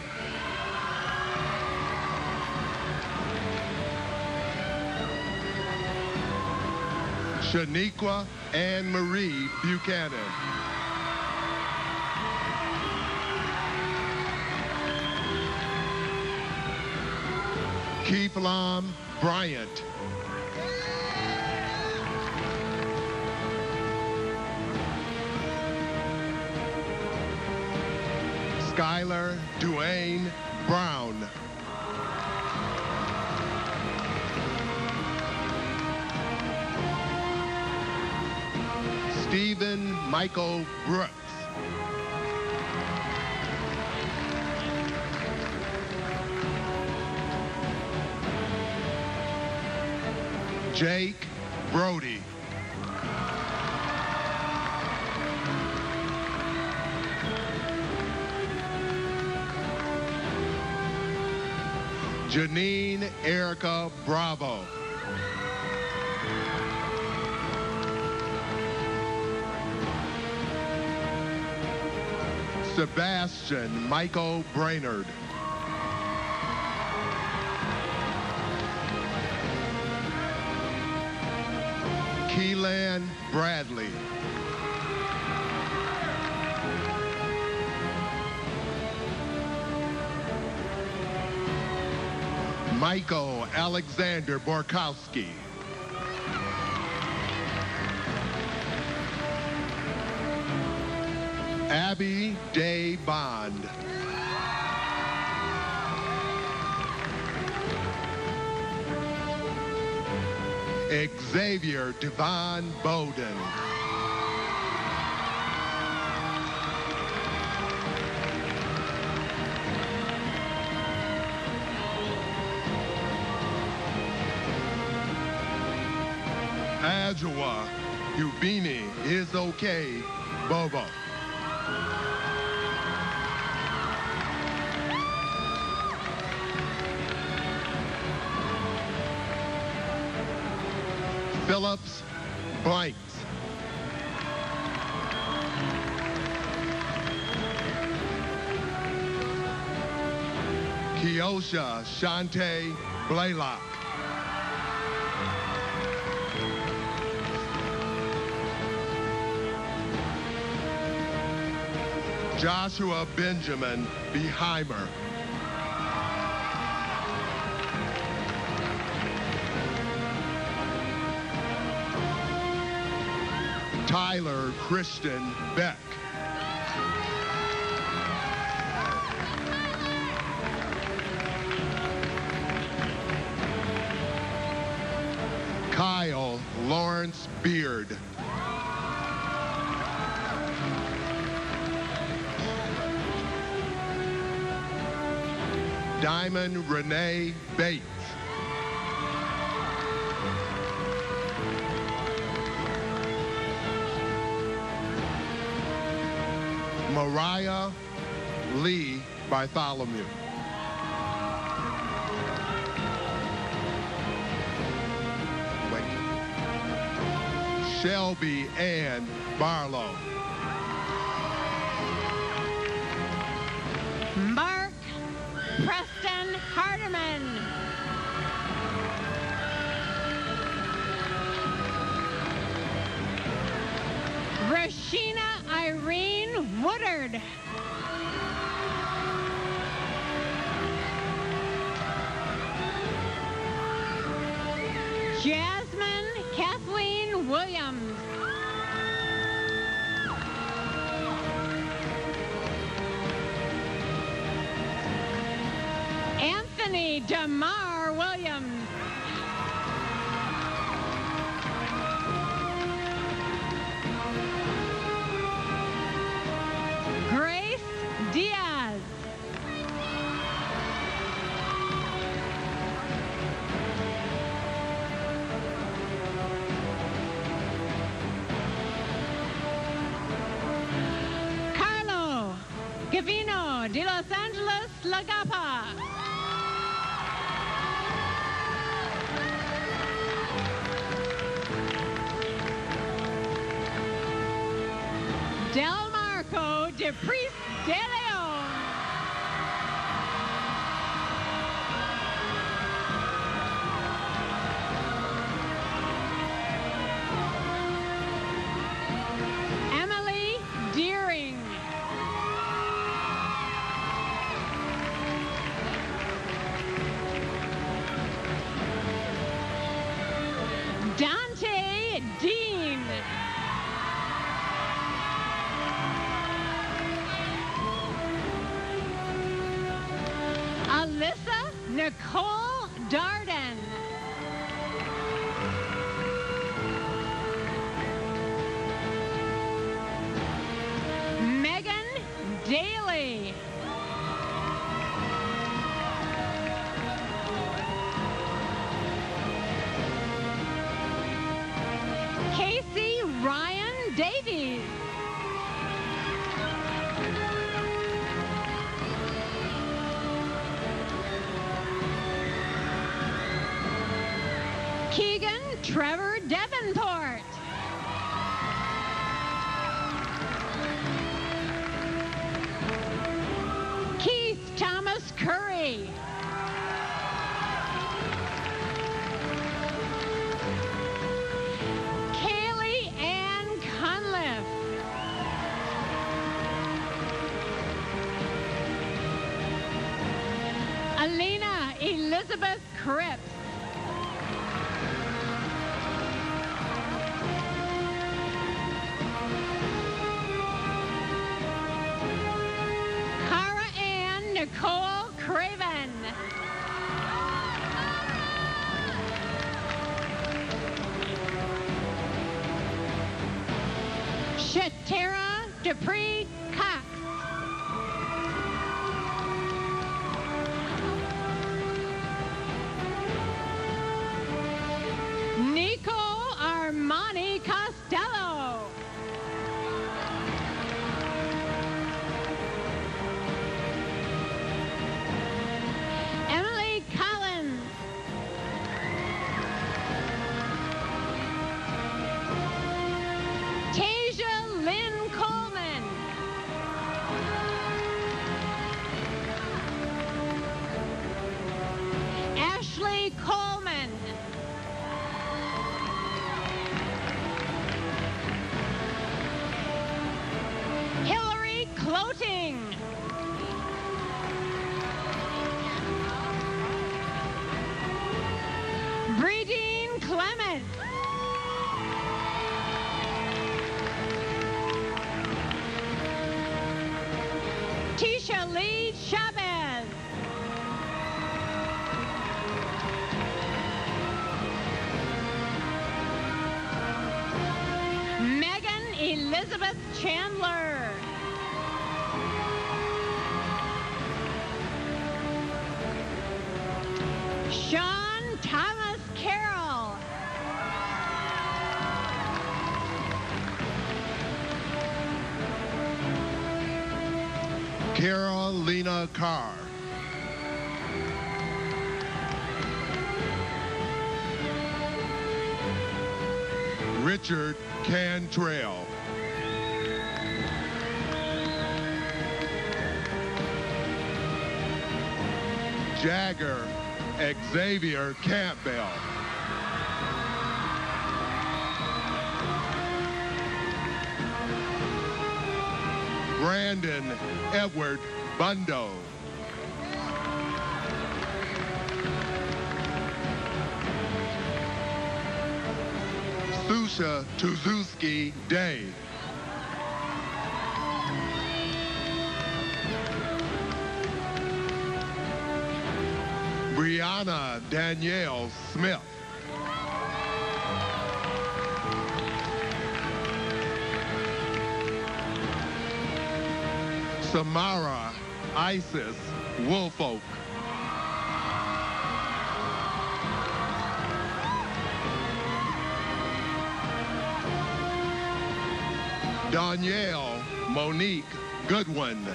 Shaniqua Ann Marie Buchanan. Keeflam Bryant. Skylar Duane Brown. Stephen Michael Brooks. Jake Brody. Janine Erica Bravo. Sebastian Michael Brainerd. Keelan Bradley. Michael Alexander Borkowski. Abby Day Bond. Xavier Devon Bowden. Adjoa Ubini is okay, Bobo. Phillips Blanks. Keosha Shante Blaylock. Joshua Benjamin Beheimer. Tyler Christian Beck. Kyle Lawrence Beard. Diamond Renee Bates. Mariah Lee Bartholomew. Shelby Ann Barlow. Mark Preston Hardiman. Rashina Irene Woodard. Jasmine Kathleen Williams. Anthony DeMar Williams. Grace Diaz. Carlo Gavino de Los Angeles Lagapa. Del Marco de Priest de Leon. Alyssa Nicole Darden. Megan Daly. Casey Ryan Davies. Keegan Trevor Davenport. Keith Thomas Curry. Kaylee Ann Cunliffe. Alina Elizabeth Cripps. Cara Ann Nicole Craven. Shatara Dupree Cox. Nico Armani Costello. Emily Collins. Tasia Lynn Coleman. Ashley Coleman. Hillary Cloting. Bridine Clement. Tisha Lee Chavez. Megan Elizabeth Chandler. Sean Thomas Carroll. Carolina Carr. Richard Cantrell. Jagger Xavier Campbell. Brandon Edward Bundo. Susha Tuzuski Day. Brianna Danielle Smith. Samara Isis Woolfolk. Danielle Monique Goodwin.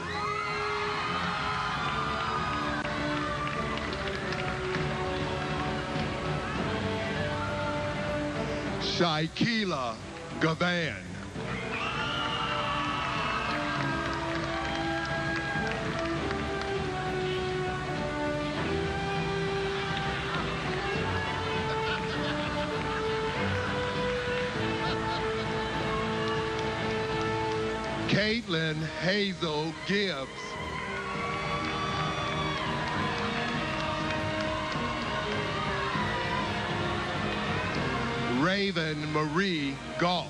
Shaikila Gavan. Caitlin Hazel Gibbs. Raven Marie Galt.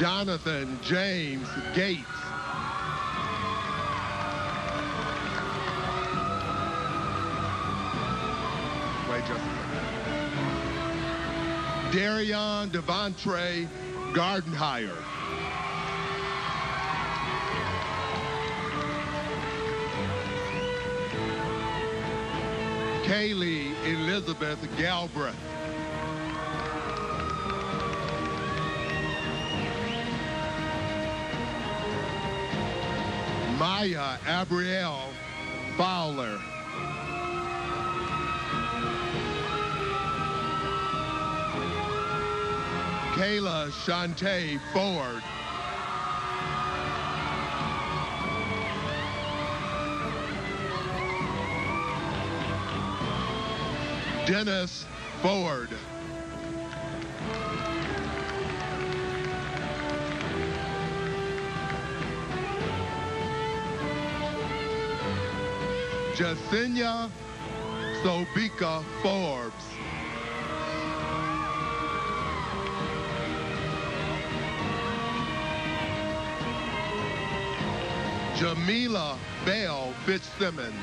Jonathan James Gates. Wait just a minute. Darion Devontre Gardenhire. Kaylee Elizabeth Galbraith. Maya Abrielle Fowler. Kayla Shantae Ford. Dennis Ford. Jacinia Sobika Forbes. Jamila Bell Fitzsimmons.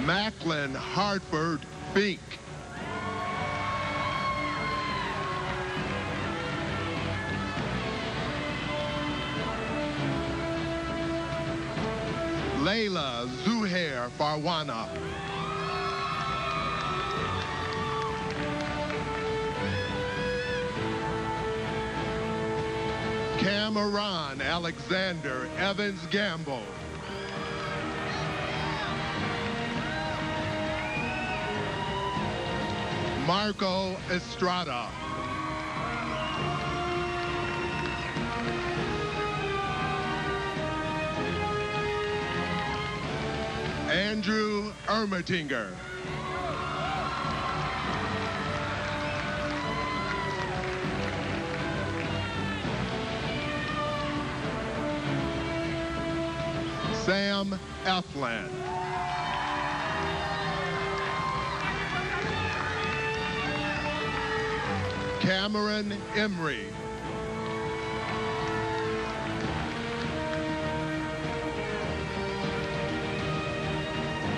Macklin Hartford Fink. Layla Zuhair Farwana. Cameron Alexander Evans Gamble. Marco Estrada. Andrew Ermatinger. Sam Eflin. Cameron Emery.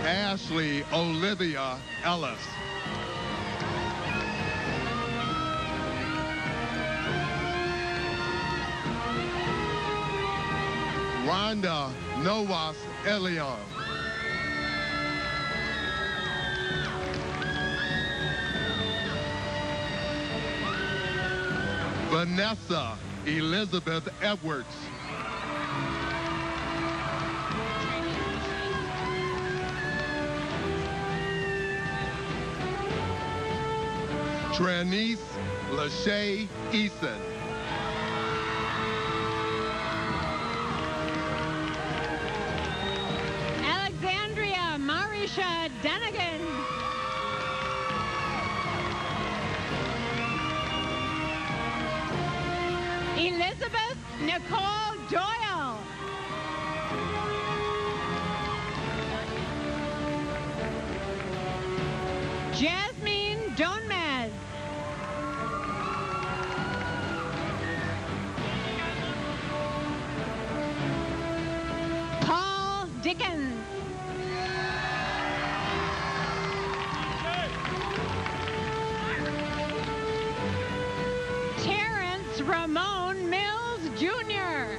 Ashley Olivia Ellis. Rhonda Nowas Elion. Vanessa Elizabeth Edwards. Tranice Lachey Eason. Alexandria Marisha Dunnigan. Elizabeth Nicole Doyle. Jasmine Donmez. Paul Dickens. Terrence Ramon Mills Jr.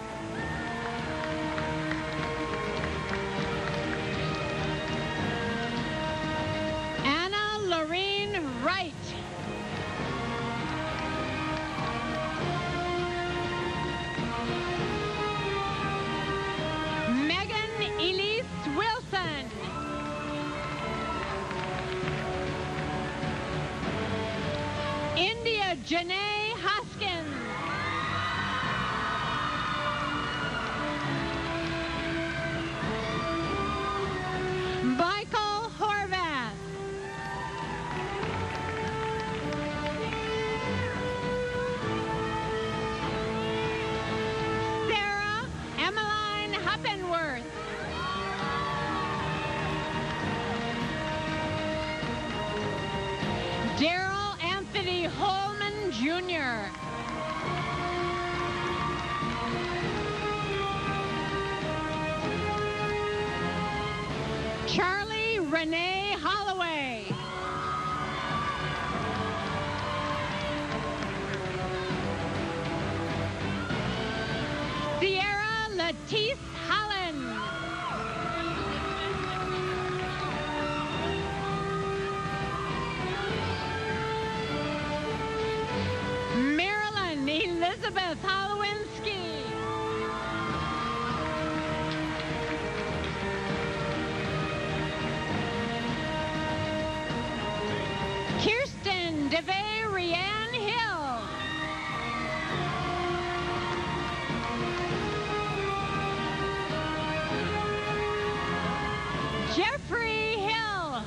Anna Lorene Wright. Megan Elise Wilson. India Janae Hoskins. Michael Horvath. Sarah Emmeline Hoppenworth. Charlie Renee Holloway. Sierra Latisse Holland. Marilyn Elizabeth Holowinski. Kirsten DeVay Rianne Hill. Jeffrey Hill.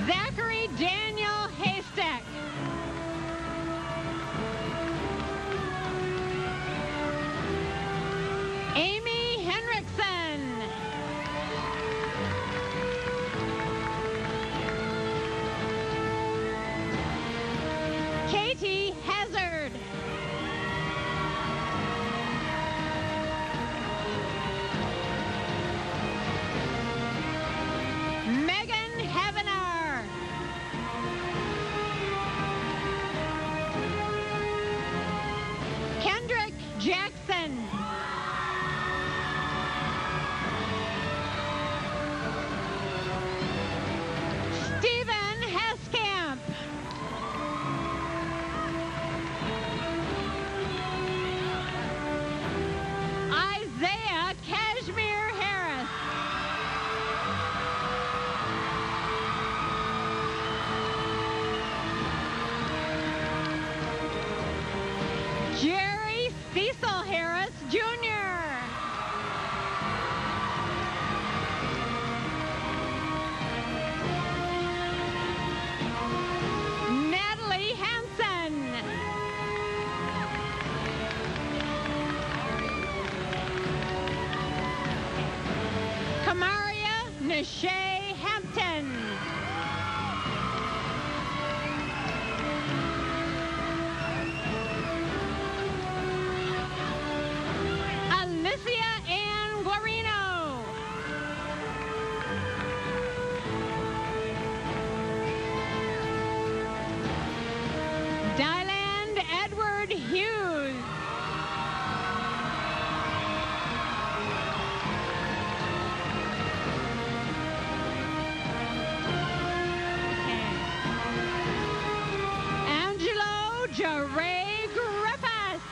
Zachary Daniel Haystack. Amy Henriksen. Katie Hazard. Megan Havenar. Kendrick Jackson. Stephen Heskamp. Isaiah Cashmere Harris. Jerry Cecil Harris Jr. Natalie Hansen. Kamaria Nashay Hampton. Alicia Ann Guarino. Dylan Edward Hughes. Angelo Jaray Griffiths.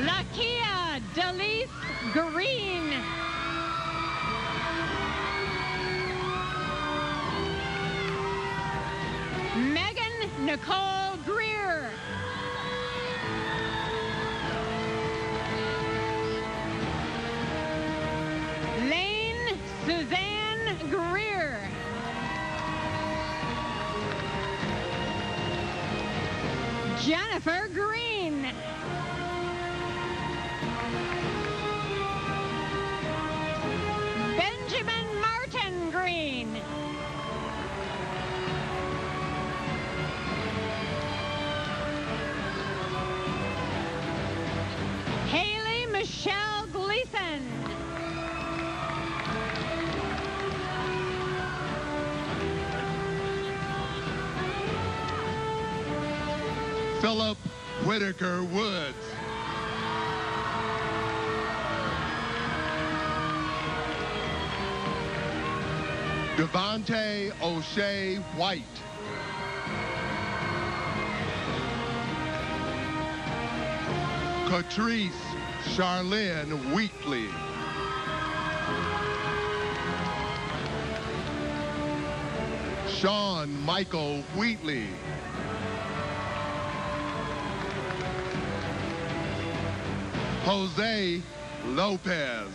Lakia Delise Green. Megan Nicole Greer. Lane Suzanne Greer. Jennifer Green. Benjamin Martin Green. Haley Michelle Gleason. Philip Whitaker Woods. Devontae O'Shea White. Catrice Charlene Wheatley. Sean Michael Wheatley. Jose Lopez.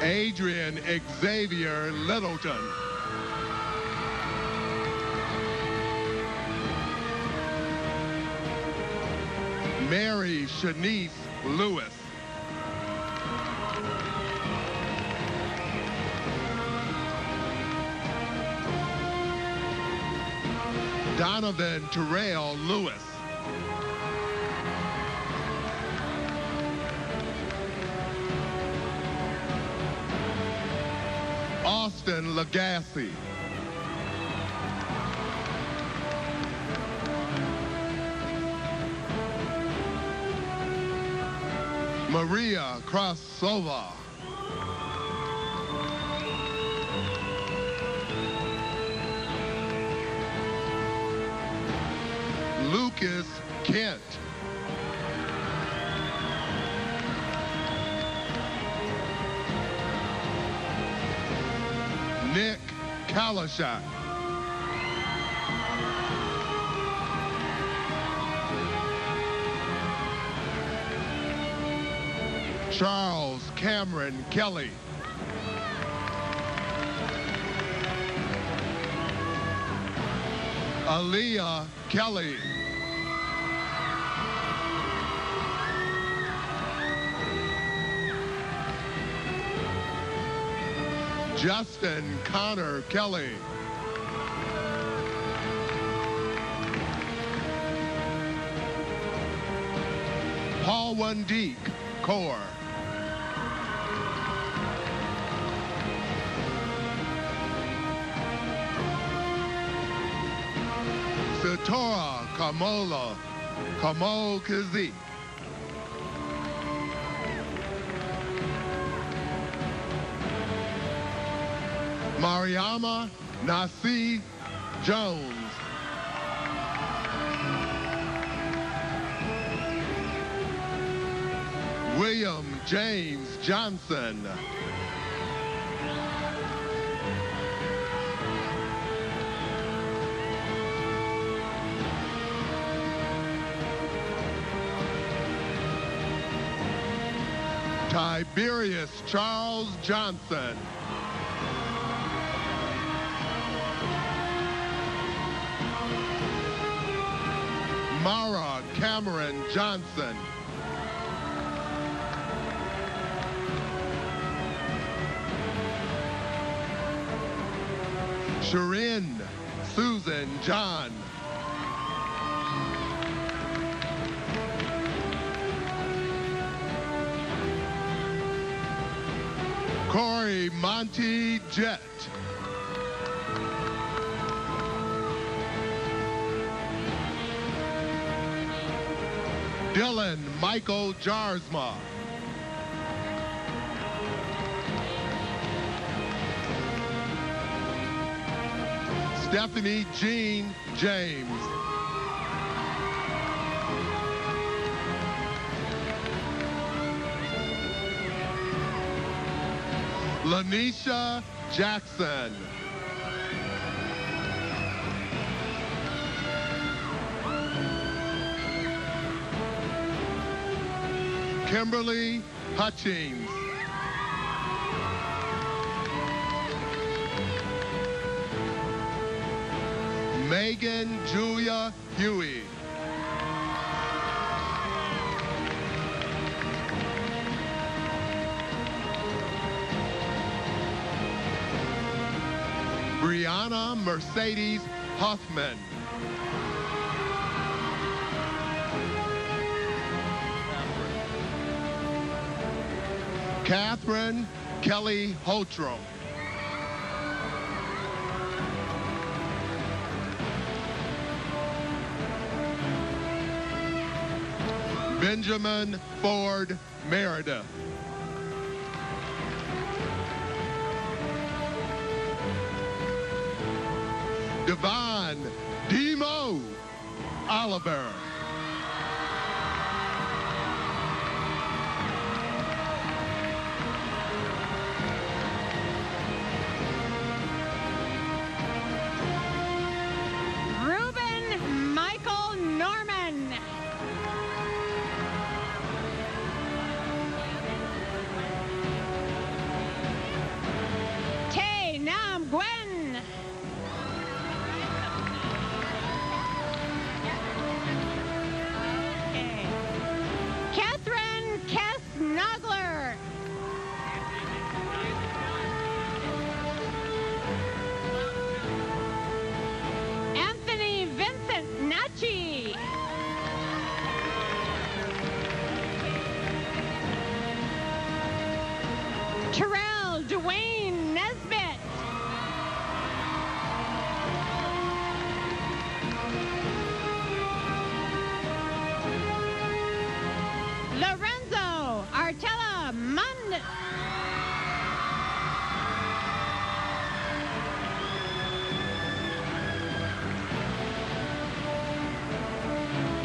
Adrian Xavier Littleton. Mary Shanice Lewis. Donovan Terrell Lewis. Austin Lagasse. Maria Krasova. Lucas Kent. Nick Kalashak. Charles Cameron Kelly. Aaliyah Kelly. Justin Connor Kelly. Paul Wendick Core. Satora Kamo Kazi. Mariama Nasi Jones. William James Johnson. Tiberius Charles Johnson. Mara Cameron Johnson. Sharin Susan John. Corey Monty Jett. Dylan Michael Jarsma. Stephanie Jean James. Lanisha Jackson. Kimberly Hutchings. Megan Julia Huey. Brianna Mercedes Huffman. Catherine Kelly Holtram. Benjamin Ford Meredith. Devon Demo Oliver. Ruben Michael Norman. Tay Nam Gwen.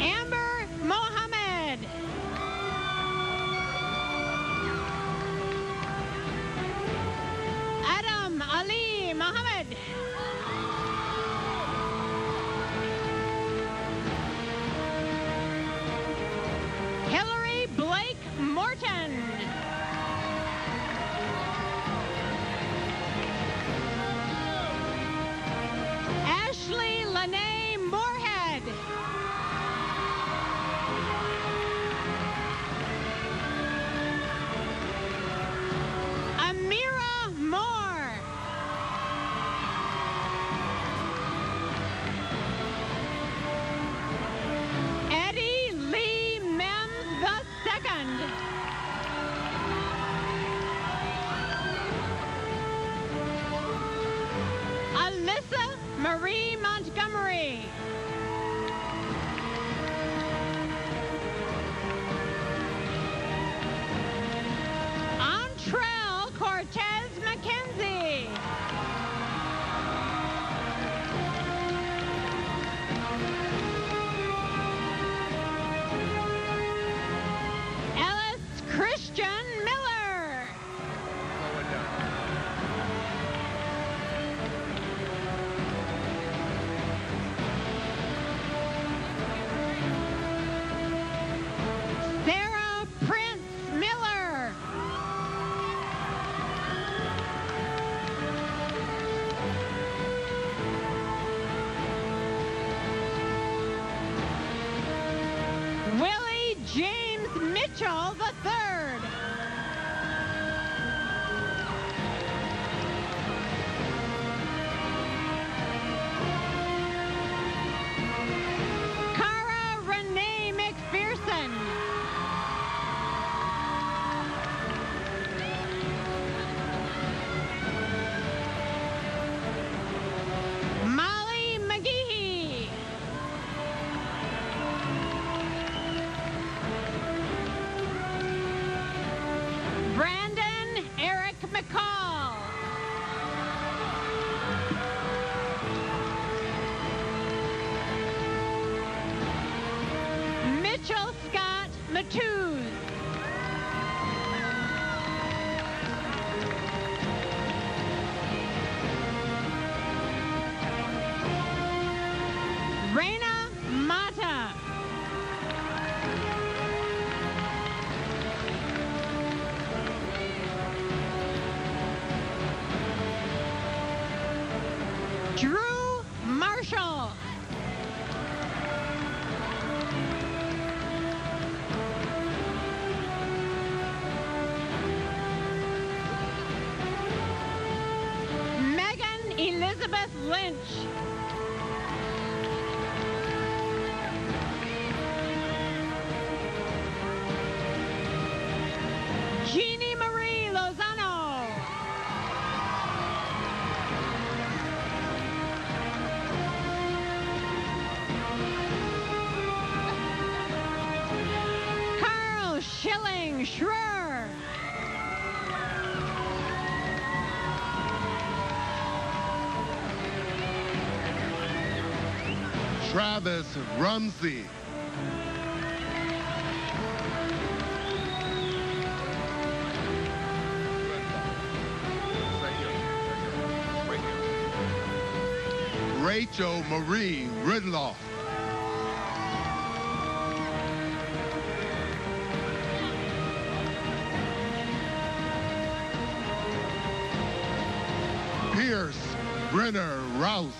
Amber Mohammed. Adam Ali Mohammed. Hillary Blake Morton. Ashley Lene Moorhead. Amira Moore. Eddie Lee Mims II. Alyssa Marie Montgomery. Antrell Cortez McKenzie. Ellis Christian Miller. Sarah Prince Miller. Willie James Mitchell III. Cara Renee McPherson. Molly McGehee. Brandon Eric McCall. Mitchell Scott Matthews. Reina Mata. Drew Marshall. Megan Elizabeth Lynch. Jeannie Marie Lozano. Carl Schilling Schroer. Travis Rumsey. Rachel Marie Ridloff. Pierce Brenner Rouse.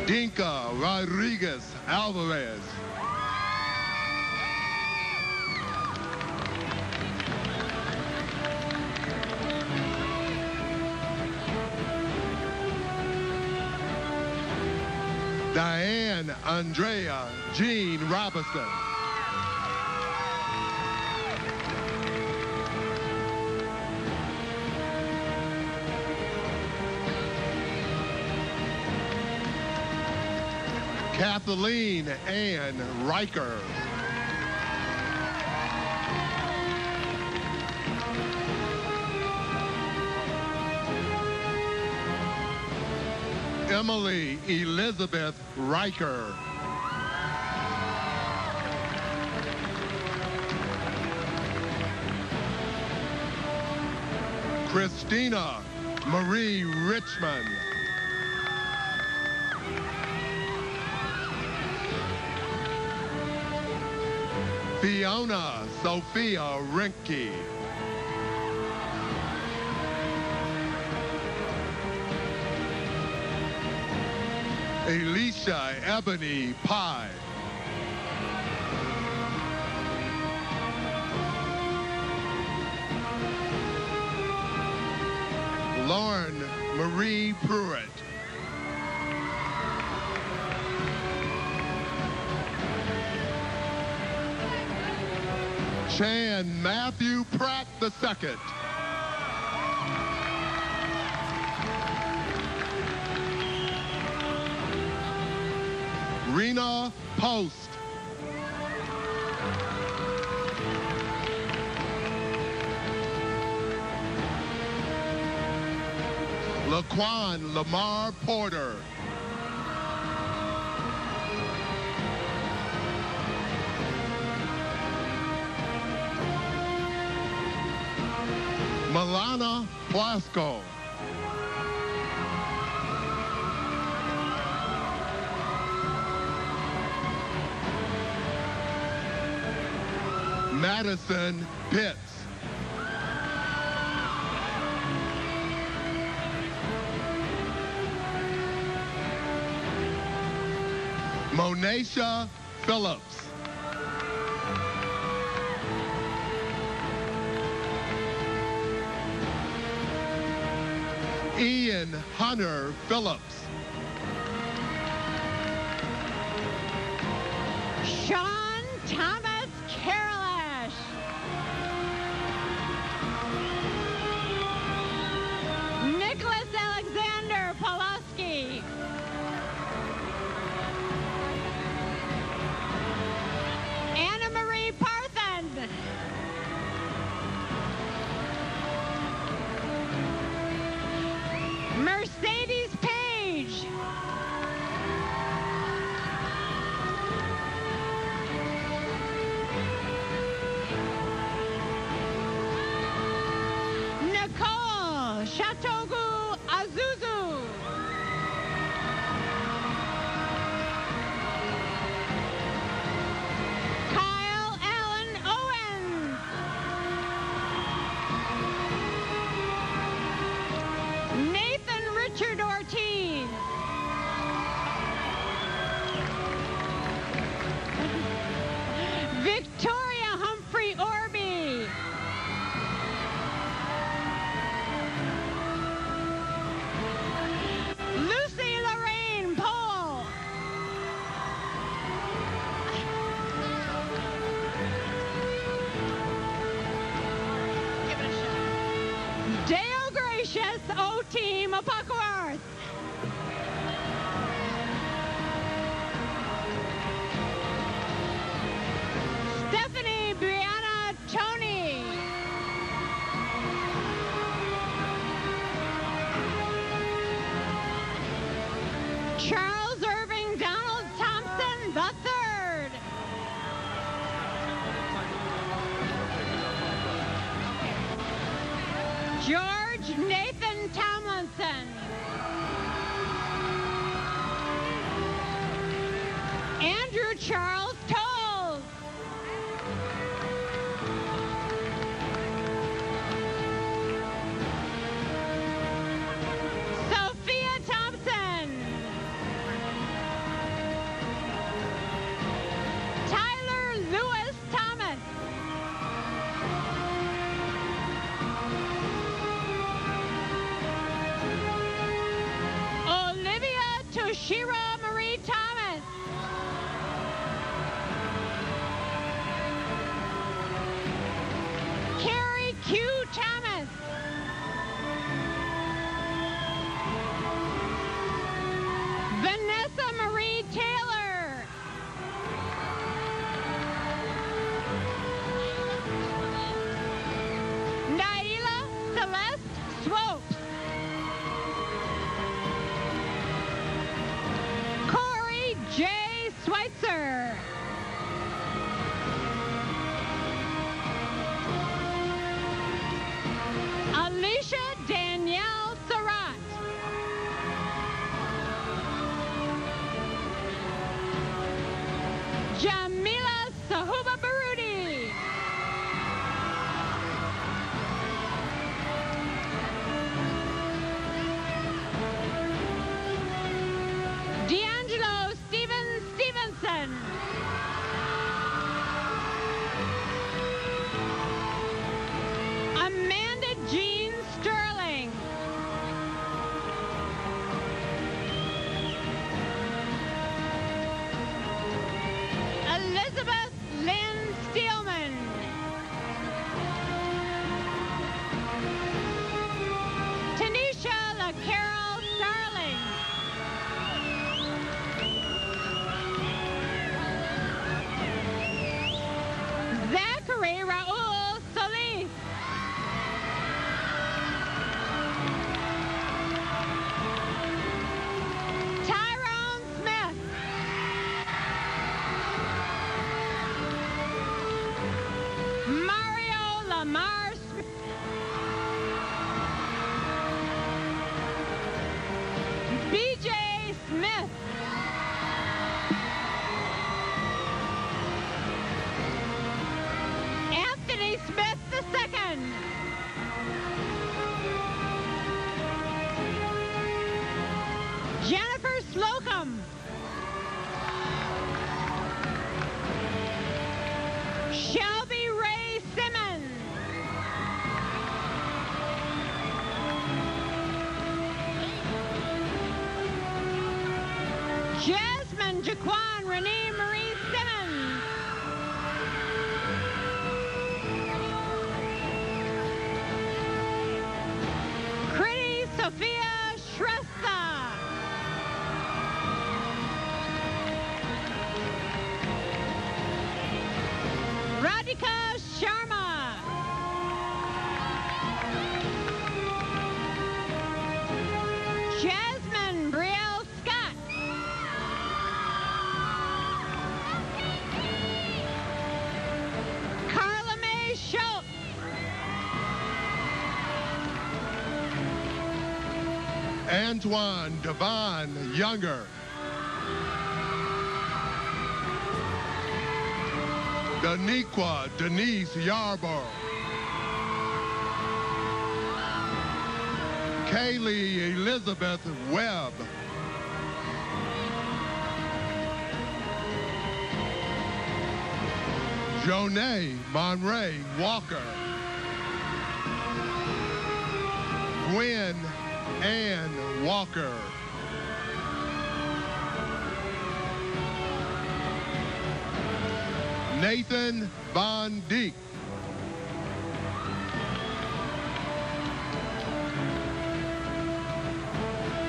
Dinka Rodriguez Alvarez. Diane Andrea Jean Robinson. Kathleen Ann Riker. Emily Elizabeth Riker. Christina Marie Richmond. Fiona Sophia Rinke. Alicia Ebony Pye. Lauren Marie Pruitt. Chan Matthew Pratt II. Rena Post. Laquan Lamar Porter. Milana Plasko. Madison Pitts. Monaisha Phillips. Ian Hunter Phillips. Sean Thomas Carolish. Nicholas Alexander Pulaski. Anna Marie Parthen. Mercedes Page. Nicole Chatogu Azuzu. Kyle Allen Owens. Nathan Richard Ortiz. Victoria Humphrey Orby. Lucy Lorraine Pohl. Deo Gracious O.T. Mapakuarth. Stephanie Brianna Tony. Charles Irving Donald Thompson III. George Nathan Tomlinson. Andrew Charles Tolles. Sophia Thompson. Tyler Lewis Thomas. Olivia Toshira Marie Thomas. Carrie Q. Thomas. Vanessa Marie Taylor. Lamar Smith. BJ Smith. Anthony Smith II. Jennifer Slocum. Shelby Ray Simmons. Jasmine Jaquan Renee Marie Simmons. Critty Sophia Shrestha. Radhika Sharma. Jasmine Brielle Scott. Carla Mae Schultz. Antoine Devon Younger. Daniqua Denise Yarborough. Kaylee Elizabeth Webb. Jonay Monray Walker. Gwen Ann Walker. Nathan Von Dijk.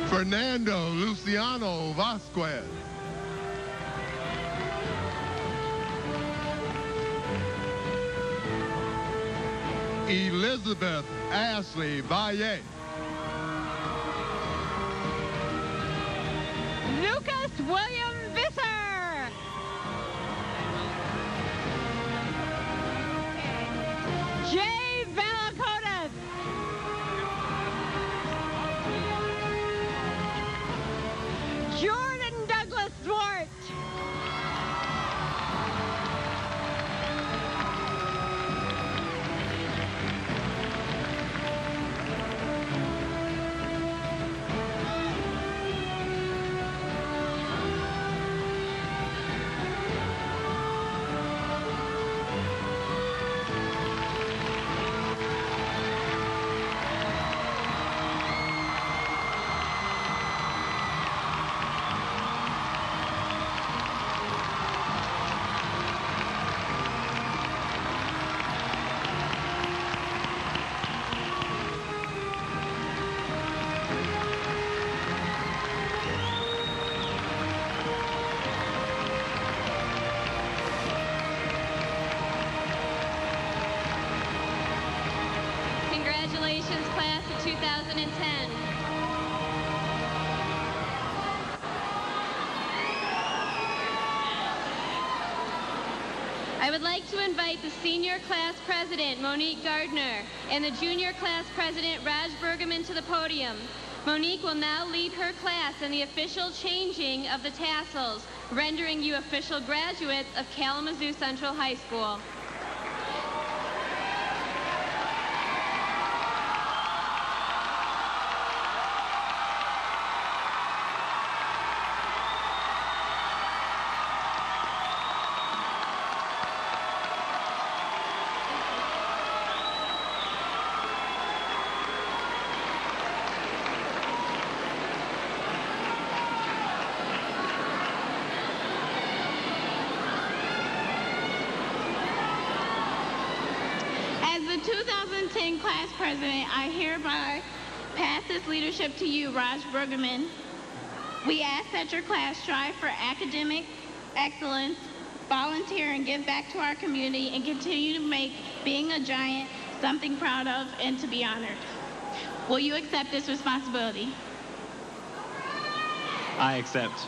Fernando Luciano Vasquez. Elizabeth Ashley Valle. Lucas William Visser. Jay Valakotas. Jordan Douglas Swart. Congratulations, class of 2010. I would like to invite the senior class president, Monique Gardner, and the junior class president, Raj Bergaman, to the podium. Monique will now lead her class in the official changing of the tassels, rendering you official graduates of Kalamazoo Central High School. The 2010 class president, I hereby pass this leadership to you, Raj Bergaman. We ask that your class strive for academic excellence, volunteer and give back to our community, and continue to make being a giant something proud of and to be honored. Will you accept this responsibility? I accept.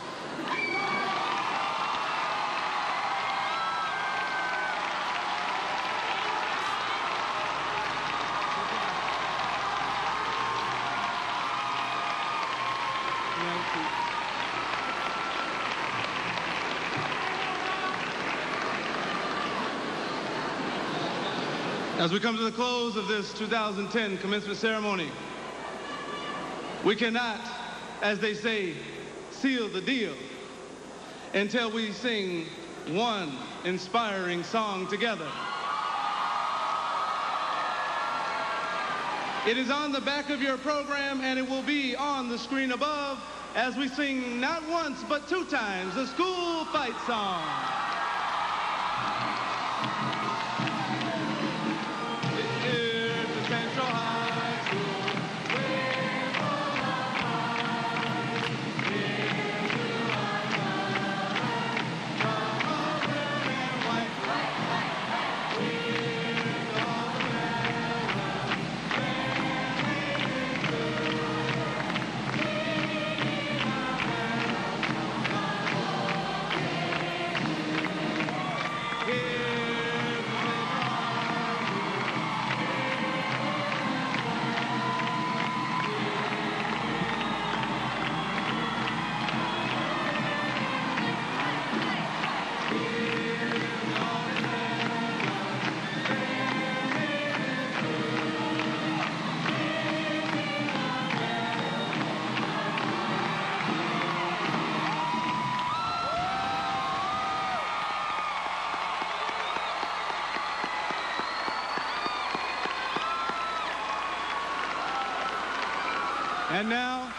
As we come to the close of this 2010 commencement ceremony, we cannot, as they say, seal the deal until we sing one inspiring song together. It is on the back of your program, and it will be on the screen above as we sing not once but 2 times the school fight song. Here's the Central High School. We're full of pride. Here's to our colors. Come on, red and white. Here's all the railroads. Fairly true. Keep our bells on walking. Here's the Central High School. And now,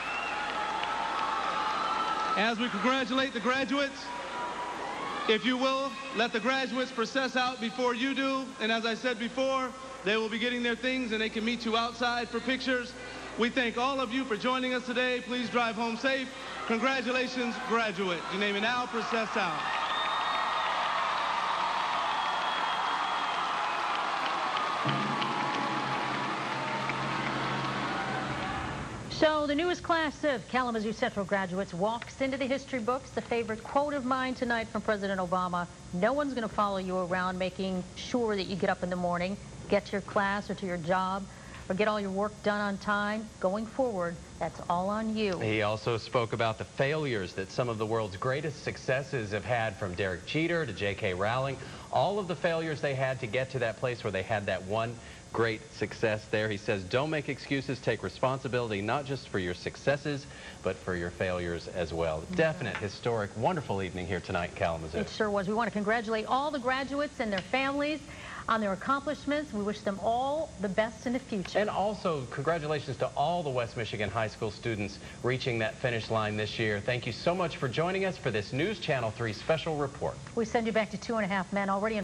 as we congratulate the graduates, if you will, let the graduates process out before you do. And as I said before, they will be getting their things and they can meet you outside for pictures. We thank all of you for joining us today. Please drive home safe. Congratulations, graduate. You may now process out. So the newest class of Kalamazoo Central graduates walks into the history books. The favorite quote of mine tonight from President Obama: no one's going to follow you around making sure that you get up in the morning, get to your class or to your job, or get all your work done on time. Going forward, that's all on you. He also spoke about the failures that some of the world's greatest successes have had, from Derek Jeter to J.K. Rowling. All of the failures they had to get to that place where they had that one great success there. He says, don't make excuses, take responsibility not just for your successes, but for your failures as well. Definite, historic, wonderful evening here tonight in Kalamazoo. It sure was. We want to congratulate all the graduates and their families on their accomplishments. We wish them all the best in the future. And also, congratulations to all the West Michigan high school students reaching that finish line this year. Thank you so much for joining us for this News Channel 3 special report. We send you back to 2.5 Men already in